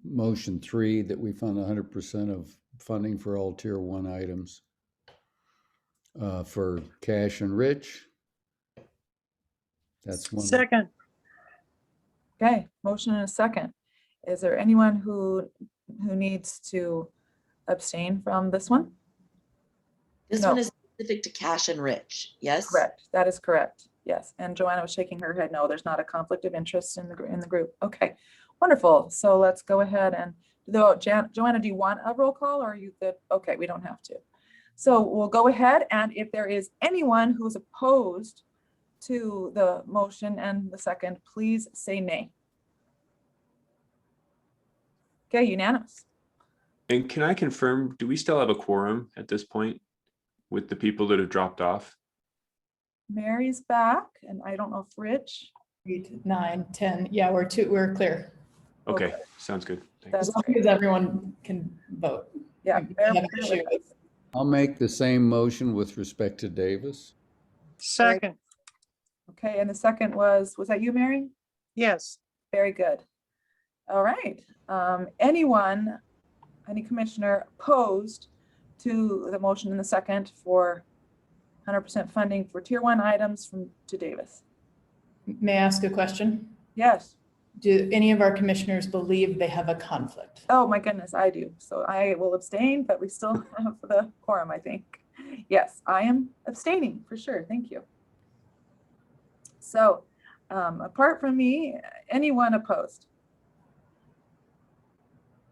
motion 3, that we fund 100% of funding for all tier 1 items for Cash and Rich. That's one. Second, Okay, motion and a second. Is there anyone who needs to abstain from this one? This No. one is specific to Cash and Rich, yes? Correct, that is correct, yes. And Joanna was shaking her head, no, there's not a conflict of interest in the group. Okay, wonderful. So let's go ahead and, though, Joanna, do you want a roll call or are you good? Okay, we don't have to. So we'll go ahead, and if there is anyone who is opposed to the motion and the second, please say nay. Okay, unanimous. And can I confirm, do we still have a quorum at this point with the people that have dropped off? Mary's back, and I don't know if Rich. 8, 9, 10. Yeah, we're clear. Okay, sounds good. Thanks. As That's long great. as everyone can vote. Yeah. We have an issue with- I'll make the same motion with respect to Davis. second, Okay, and the second was that you, Mary? yes. Very good. All right. Any commissioner opposed to the motion in the second for 100% funding for tier 1 items to Davis? May I ask a question? Yes. Do any of our commissioners believe they have a conflict? Oh my goodness, I do. So I will abstain, but we still have the quorum, I think. Yes, I am abstaining for sure. Thank you. So apart from me, anyone opposed?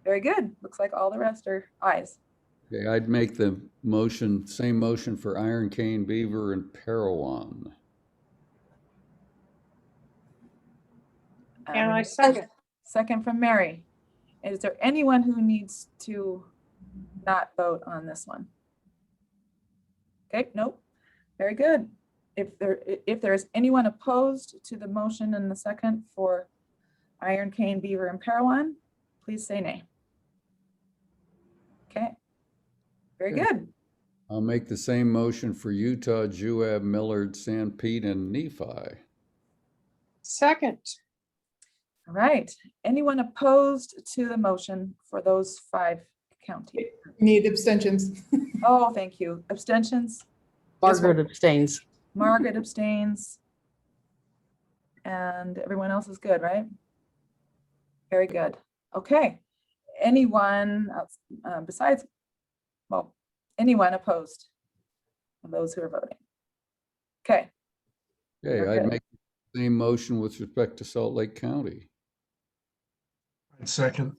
Very good. Looks like all the rest are ayes. Okay, I'd make the motion, same motion for Iron Cane, Beaver, and Parowan. And I second, Second from Mary. Is there anyone who needs to not vote on this one? Okay, nope. Very good. If there is anyone opposed to the motion and the second for Iron Cane, Beaver, and Parowan, please say nay. Okay. Very Okay. good. I'll make the same motion for Utah, Juab, Millard, San Pete, and Nephi. second, All right. Anyone opposed to the motion for those 5 counties? Need abstentions. Oh, thank you. Abstentions? Margaret abstains. Margaret abstains. And everyone else is good, right? Very good. Okay. Anyone else, besides, well, anyone opposed of those who are voting? Okay. Okay, Okay. I'd make the same motion with respect to Salt Lake County. Second.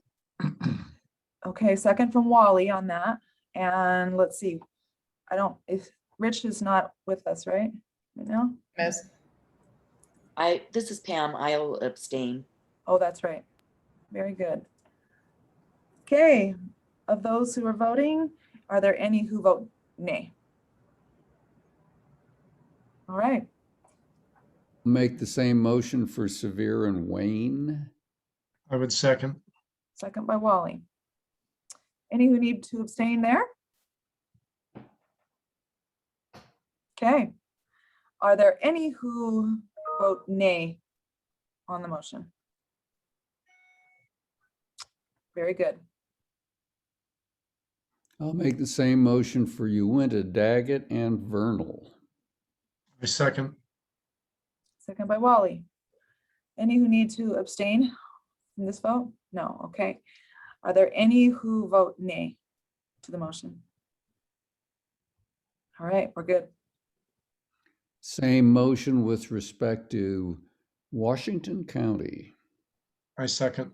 Okay, second from Wally on that. And let's see. Rich is not with us, right? Right now? Miss. This is Pam, I'll abstain. Oh, that's right. Very good. Okay, of those who are voting, are there any who vote nay? All right, Make the same motion for Sevier and Wayne. I would second. second by Wally. Any who need to abstain there? Okay. Are there any who vote nay on the motion? Very good. I'll make the same motion for Uinta, Daggett, and Vernal. I second. Second by Wally. Any who need to abstain from this vote? No, okay. Are there any who vote nay to the motion? All right, we're good. Same motion with respect to Washington County. I second.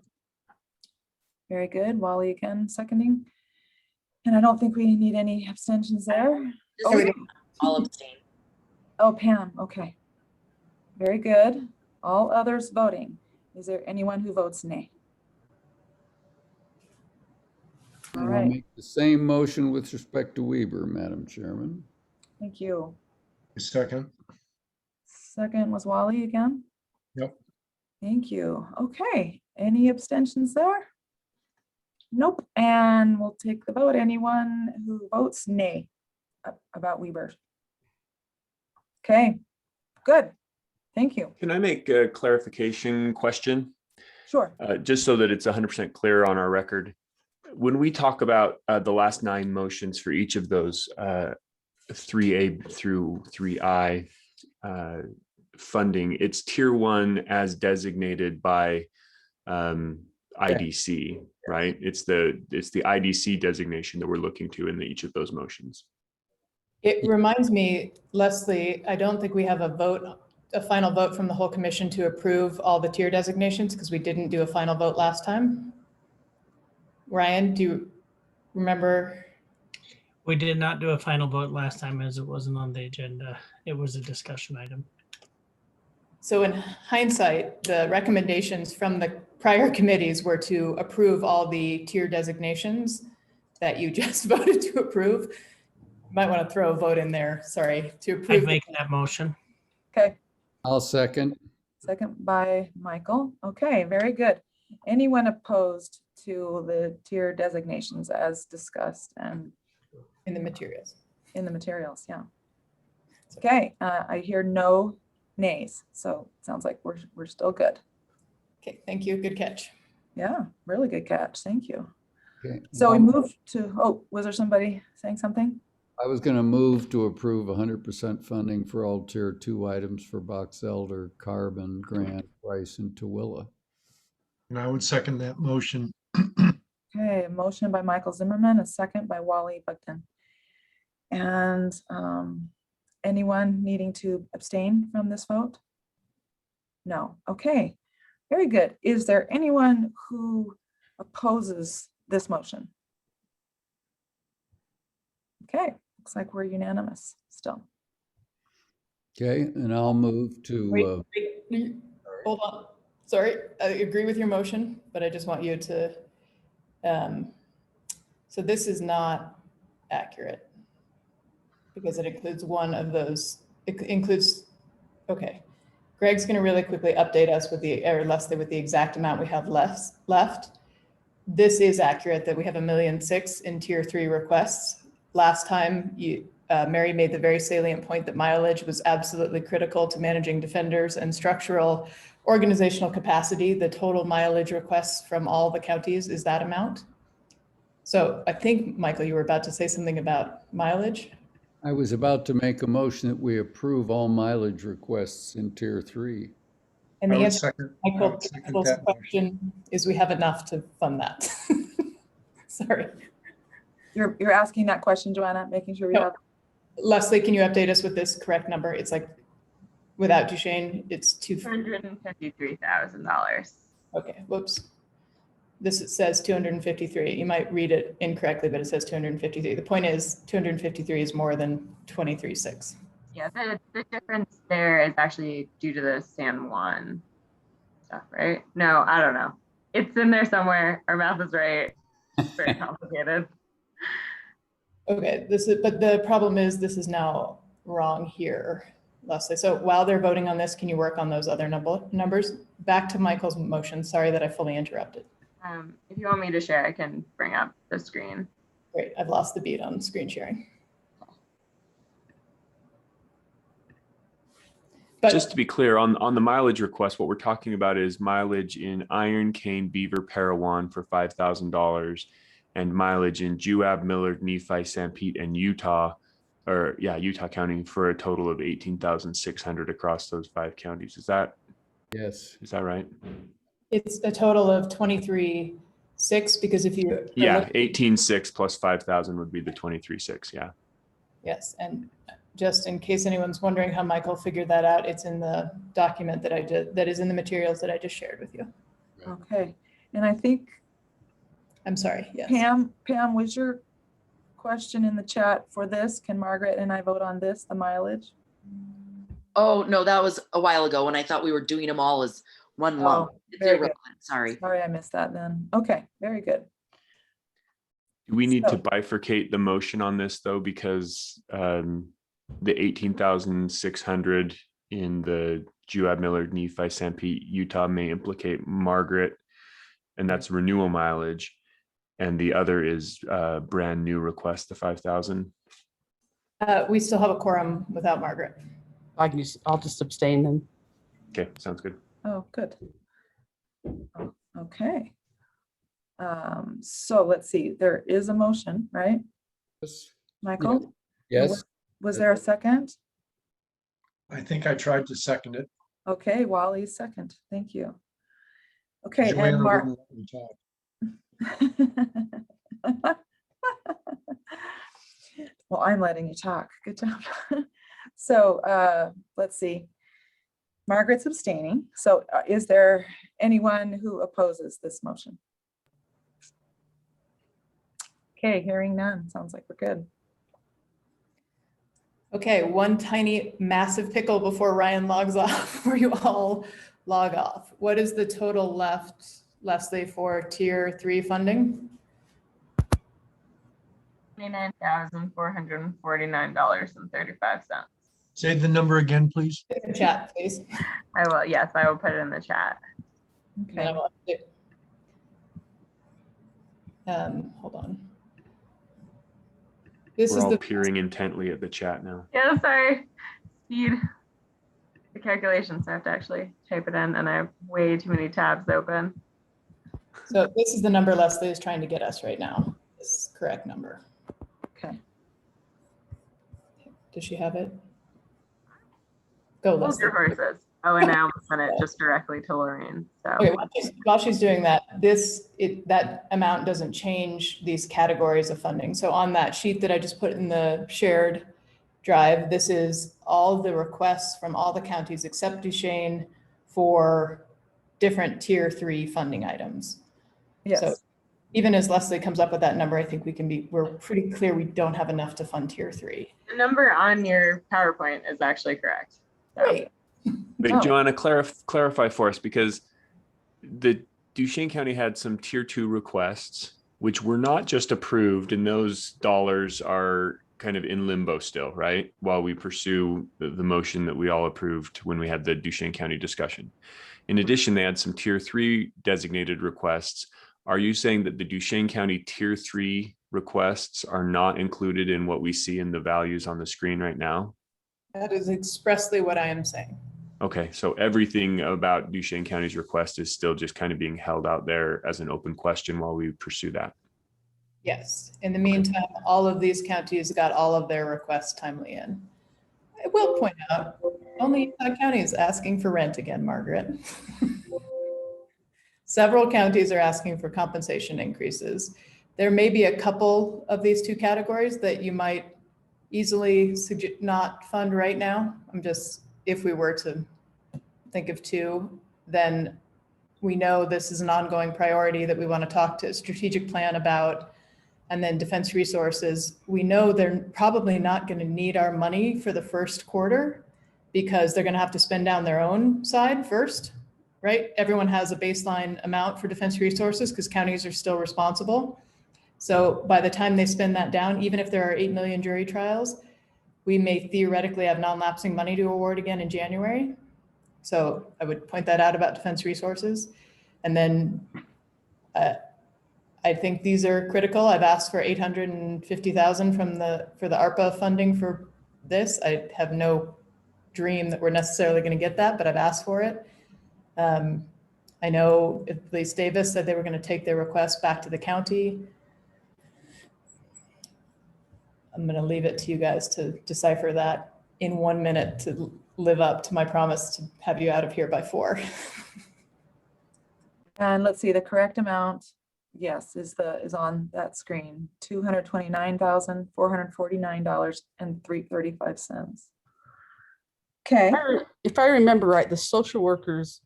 Very good. Wally again, seconding. And I don't think we need any abstentions there. Just Oh, all abstain. oh, Pam, okay. Very good. All others voting. Is there anyone who votes nay? All And I'll right, make the same motion with respect to Weber, Madam Chairman. thank you. Second. Second was Wally again. Yep. Thank you. Okay, any abstentions there? Nope, and we'll take the vote. Anyone who votes nay about Weber? Okay, good. Thank you. Can I make a clarification question? Sure. Just so that it's 100% clear on our record. When we talk about the last 9 motions for each of those 3A through 3I funding, it's tier 1 as designated by IDC, right? It's the IDC designation that we're looking to in each of those motions. It reminds me, Leslie, I don't think we have a final vote from the whole commission to approve all the tier designations because we didn't do a final vote last time. Ryan, do you remember? We did not do a final vote last time as it wasn't on the agenda. It was a discussion item. So in hindsight, the recommendations from the prior committees were to approve all the tier designations that you just voted to approve. You might want to throw a vote in there, sorry, to I'd approve. make that motion. Okay, I'll second. second by Michael. Okay, very good. Anyone opposed to the tier designations as discussed and In the materials. in the materials? Yeah. Okay, I hear no nays, so it sounds like we're still good. Okay, thank you, good catch. Yeah, really good catch. Thank you. Okay. So we Well, moved to, oh, was there somebody saying something? I was going to move to approve 100% funding for all tier 2 items for Box Elder, Carbon, Grant, Price, and Tooele. And I would second that motion. Okay, a motion by Michael Zimmerman, a second by Wally Buckton. And anyone needing to abstain from this vote? No. Okay, very good. Is there anyone who opposes this motion? Okay, looks like we're unanimous still. Okay, and I'll move to, Wait, hold on. Sorry, I agree with your motion, but I just want you to, so this is not accurate because it includes one of those, it includes, okay. Greg's gonna really quickly update us with or Leslie with the exact amount we have left. This is accurate that we have $1.6 million in tier 3 requests. Last time Mary made the very salient point that mileage was absolutely critical to managing defenders and structural organizational capacity. The total mileage requests from all the counties is that amount. So I think, Michael, you were about to say something about mileage. I was about to make a motion that we approve all mileage requests in tier 3. And the I would answer second- to I would Michael's second that motion. question is we have enough to fund that. Sorry. You're asking that question, Joanna, making sure we No. have, Leslie, can you update us with this correct number? It's like, without Duchesne, it's $253,000. Okay, whoops. This it says 253. You might read it incorrectly, but it says 253. The point is 253 is more than 23.6. Yeah, the difference there is actually due to the San Juan stuff, right? No, I don't know. It's in there somewhere. Our math is right. It's very complicated. Okay, but the problem is this is now wrong here, Leslie. So while they're voting on this, can you work on those other numbers? Back to Michael's motion. Sorry that I fully interrupted. If you want me to share, I can bring up the screen. Great, I've lost the beat on screen sharing. But Just to be clear, on the mileage request, what we're talking about is mileage in Iron Cane, Beaver, Parowan for $5,000, and mileage in Juab, Millard, Nephi, San Pete, and Utah County for a total of 18,600 across those 5 counties. Yes. Is that right? it's a total of 23 6, because if you. are Yeah, looking- 18,600 plus 5,000 would be the 23,600. Yeah. Yes, and just in case anyone's wondering how Michael figured that out, it's in the document that I did, that is in the materials that I just shared with you. Okay, and I think I'm sorry, yes. Pam, was your question in the chat for this? Can Margaret and I vote on this, the mileage? Oh, no, that was a while ago when I thought we were doing them all as one lump. Oh, It's very good. irrelevant, sorry. Sorry, I missed that then. Okay, very good. Do we need to So- bifurcate the motion on this though? Because the 18,600 in the Juab Miller, Nephi, Sanpete, Utah may implicate Margaret, and that's renewal mileage. And the other is brand new request, the 5,000. We still have a quorum without Margaret. I'll just abstain then. Okay, sounds good. Oh, good. Okay. So let's see, there is a motion, right? Michael? Yes. Was there a second? I think I tried to second it. Okay, Wally's second. Thank you. Okay, Joanna and Mark. wouldn't let me talk. Well, I'm letting you talk. Good job. So let's see. Margaret's abstaining. So is there anyone who opposes this motion? Okay, hearing none. Sounds like we're good. Okay, one tiny massive pickle before Ryan logs off, where you all log off. What is the total left, Leslie, for tier 3 funding? $29,449.35. Say the number again, please. In the chat, please. I will, yes, I will put it in the chat. And I Okay. will hold on. This We're is all the peering intently at the chat now. Yeah, sorry. Speed. The calculations, I have to actually type it in, and I have way too many tabs open. so this is the number Leslie is trying to get us right now. This correct number. Okay. Does she have it? Go, Hold Leslie. your horses. Oh, and I almost sent it just directly to Lorraine. So Okay, while she's doing that, that amount doesn't change these categories of funding. So on that sheet that I just put in the shared drive, this is all the requests from all the counties except Duchesne for different tier 3 funding items. Yes. So even as Leslie comes up with that number, I think we're pretty clear we don't have enough to fund tier 3. the number on your PowerPoint is actually correct. So. Great. But Oh. Joanna, clarify for us, because the Duchesne County had some tier 2 requests, which were not just approved, and those dollars are kind of in limbo still, right? While we pursue the motion that we all approved when we had the Duchesne County discussion. In addition, they had some tier 3 designated requests. Are you saying that the Duchesne County tier 3 requests are not included in what we see in the values on the screen right now? That is expressly what I am saying. Okay, so everything about Duchesne County's request is still just kind of being held out there as an open question while we pursue that. Yes. In the meantime, all of these counties got all of their requests timely in. I will point out, only Utah County is asking for rent again, Margaret. Several counties are asking for compensation increases. There may be a couple of these 2 categories that you might easily not fund right now. If we were to think of 2, then we know this is an ongoing priority that we want to talk to strategic plan about. And then defense resources, we know they're probably not going to need our money for the first quarter because they're going to have to spend down their own side first, right? Everyone has a baseline amount for defense resources because counties are still responsible. So by the time they spend that down, even if there are 8 million jury trials, we may theoretically have non-lapsing money to award again in January. So I would point that out about defense resources. And then I think these are critical. I've asked for 850,000 for the ARPA funding for this. I have no dream that we're necessarily going to get that, but I've asked for it. I know at least Davis said they were going to take their request back to the county. I'm going to leave it to you guys to decipher that in 1 minute to live up to my promise to have you out of here by 4. And let's see, the correct amount yes, is on that screen, $229,449.35. Okay, If I remember right, the social workers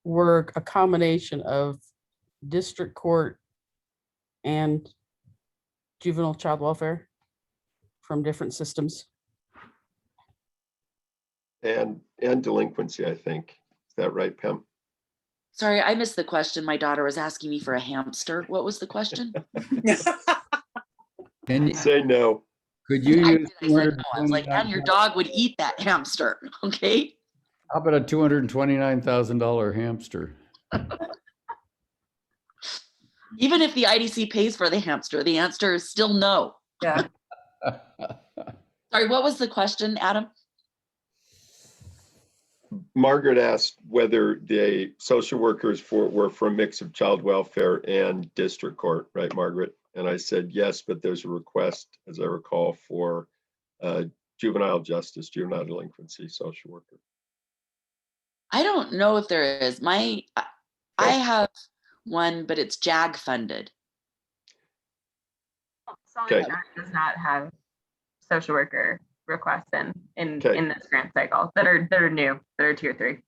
were a combination of district court and juvenile child welfare from different systems. And delinquency, I think. Is that right, Pam? Sorry, I missed the question. My daughter was asking me for a hamster. What was the question? Can you Say no. could you I use did, I said no. I was like, and your $229,000? dog would eat that hamster, okay? How about a $229,000 hamster? Even if the IDC pays for the hamster is still no. yeah, Sorry, what was the question, Adam? Margaret asked whether the social workers were for a mix of child welfare and district court, right, Margaret? And I said yes, but there's a request, as I recall, for juvenile justice, juvenile delinquency social worker. I don't know if there is. I have one, but it's JAG funded. Okay. Does not have social worker requests in Okay. this grant cycle that are new, that are tier 3.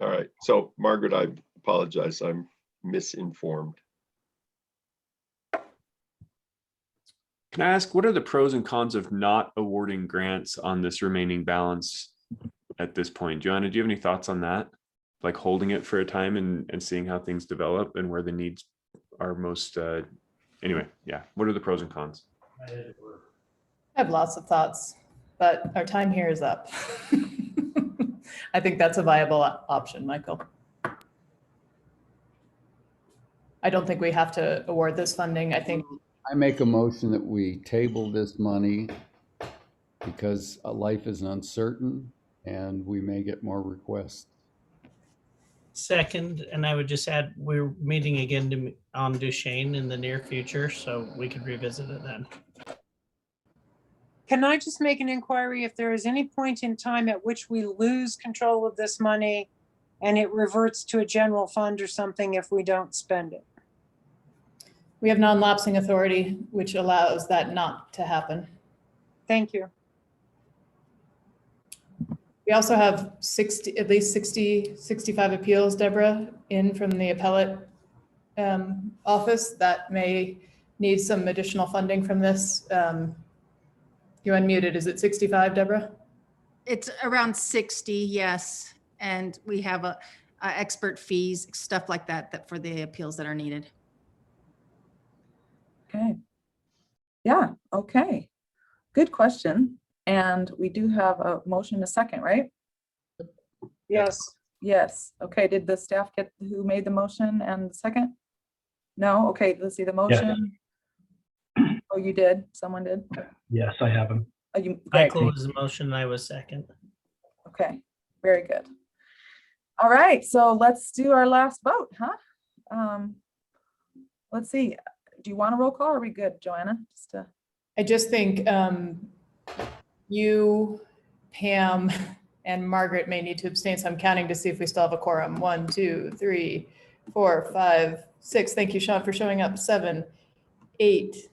All right. So Margaret, I apologize. I'm misinformed. Can I ask, what are the pros and cons of not awarding grants on this remaining balance at this point? Joanna, do you have any thoughts on that? Like holding it for a time and seeing how things develop and where the needs are most, anyway, yeah. What are the pros and cons? I have lots of thoughts, but our time here is up. I think that's a viable option, Michael. I don't think we have to award this funding. I think I make a motion that we table this money because life is uncertain and we may get more requests. Second, and I would just add, we're meeting again on Duchesne in the near future, so we could revisit it then. Can I just make an inquiry if there is any point in time at which we lose control of this money and it reverts to a general fund or something if we don't spend it? we have non-lapsing authority, which allows that not to happen. Thank you. We also have at least 65 appeals, Deborah, in from the appellate office that may need some additional funding from this. You unmuted, is it 65, Deborah? It's around 60, yes. And we have a expert fees, stuff like that for the appeals that are needed. Okay. Yeah, okay. Good question. And we do have a motion in a second, right? Yes. Yes. Okay, did the staff get who made the motion and the second? No? Okay, let's see the motion. Oh, you did? Someone did? Yes, I have them. Oh, you, Michael was the motion, I was second. okay, very good. All right, so let's do our last vote, huh? Let's see. Do you want a roll call? Or are we good, Joanna? I just think you, Pam, and Margaret may need to abstain, so I'm counting to see if we still have a quorum. 1, 2, 3, 4, 5, 6. Thank you, Sean, for showing up. 7, 8.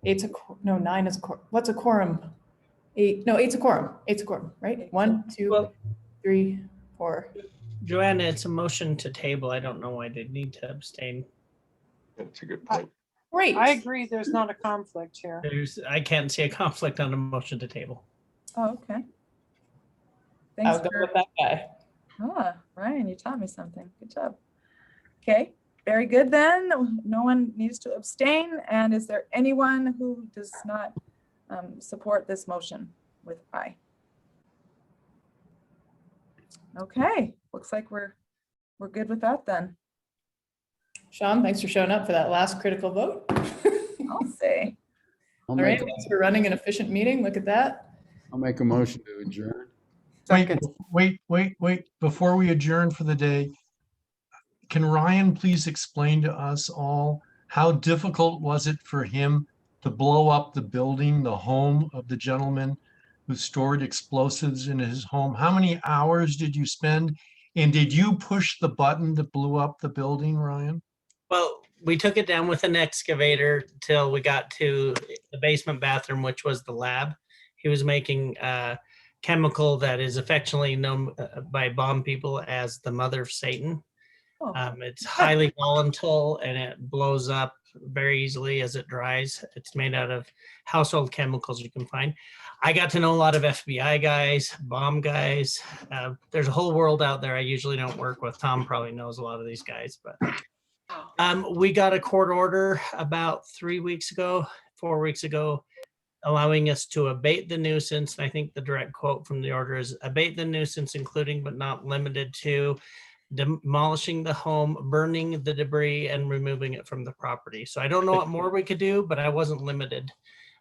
9 is a quorum. What's a quorum? 8. No, 8's a quorum. 8's a quorum, right? 1, 2, 3, 4. Joanna, it's a motion to table. I don't know why they need to abstain. That's a good point. Great. I agree. There's not a conflict here. I can't see a conflict on a motion to table. Oh, okay. I'll go with that guy. Ryan, you taught me something. Good job. Okay, very good then. No one needs to abstain. And is there anyone who does not support this motion with aye? Okay, looks like we're good with that then. Sean, thanks for showing up for that last critical vote. I'll say. All right, thanks for running an efficient meeting. Look at that. I'll make a motion to adjourn. Wait. Before we adjourn for the day, can Ryan please explain to us all how difficult was it for him to blow up the building, the home of the gentleman who stored explosives in his home? How many hours did you spend? And did you push the button that blew up the building, Ryan? Well, we took it down with an excavator till we got to the basement bathroom, which was the lab. He was making chemical that is affectionately known by bomb people as the mother of Satan. Oh. It's highly volatile and it blows up very easily as it dries. It's made out of household chemicals you can find. I got to know a lot of FBI guys, bomb guys. There's a whole world out there I usually don't work with. Tom probably knows a lot of these guys, but we got a court order about 4 weeks ago, allowing us to abate the nuisance. And I think the direct quote from the order is abate the nuisance, including but not limited to demolishing the home, burning the debris, and removing it from the property. So I don't know what more we could do, but I wasn't limited.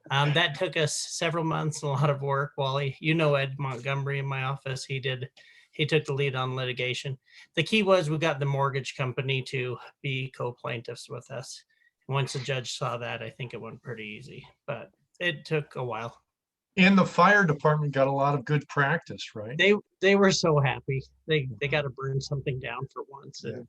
That took us several months and a lot of work. Wally, you know Ed Montgomery in my office. He took the lead on litigation. The key was we got the mortgage company to be co-plaintiffs with us. Once the judge saw that, I think it went pretty easy, but it took a while. And the fire department got a lot of good practice, right? They were so happy. They got to burn something down for once. And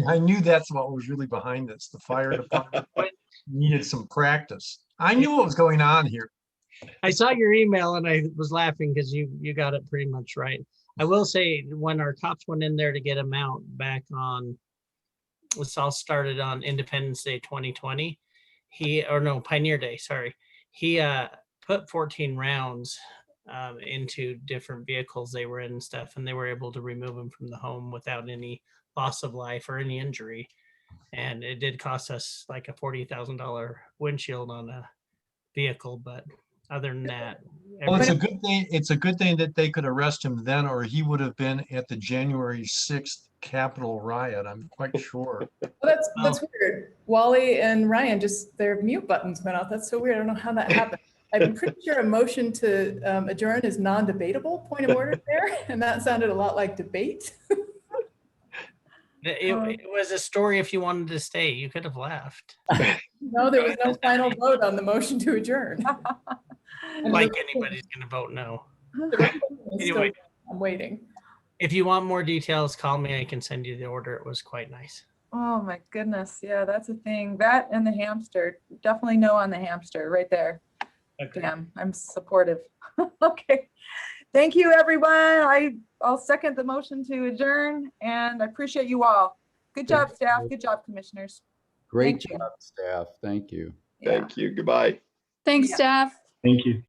I knew that's what was really behind this. The fire department needed some practice. I knew what was going on here. I saw your email and I was laughing because you got it pretty much right. I will say when our cops went in there to get him out back on, this all started on Independence Day 2020. Pioneer Day, sorry. He put 14 rounds into different vehicles they were in and stuff, and they were able to remove them from the home without any loss of life or any injury. And it did cost us like a $40,000 windshield on a vehicle, but other than that, Well, it's a good thing. It's a good thing that they could arrest him then, or he would have been at the January 6th Capitol riot. I'm quite sure. Well, that's weird. Wally and Ryan, just their mute buttons went off. That's so weird. I don't know how that happened. I'm pretty sure a motion to adjourn is non-debatable. Point of order there, and that sounded a lot like debate. It was a story. If you wanted to stay, you could have left. No, there was no final vote on the motion to adjourn. Like anybody's going to vote no. Anyway, I'm waiting. If you want more details, call me. I can send you the order. It was quite nice. Oh my goodness. Yeah, that's a thing. That and the hamster. Definitely no on the hamster right there. Okay. Damn, I'm supportive. Okay. Thank you, everyone. I'll second the motion to adjourn, and I appreciate you all. Good job, staff. Good job, commissioners. Great Thank you. job, staff. Thank you. Yeah. Thank you. Goodbye. Thanks, Yeah. staff. Thank you.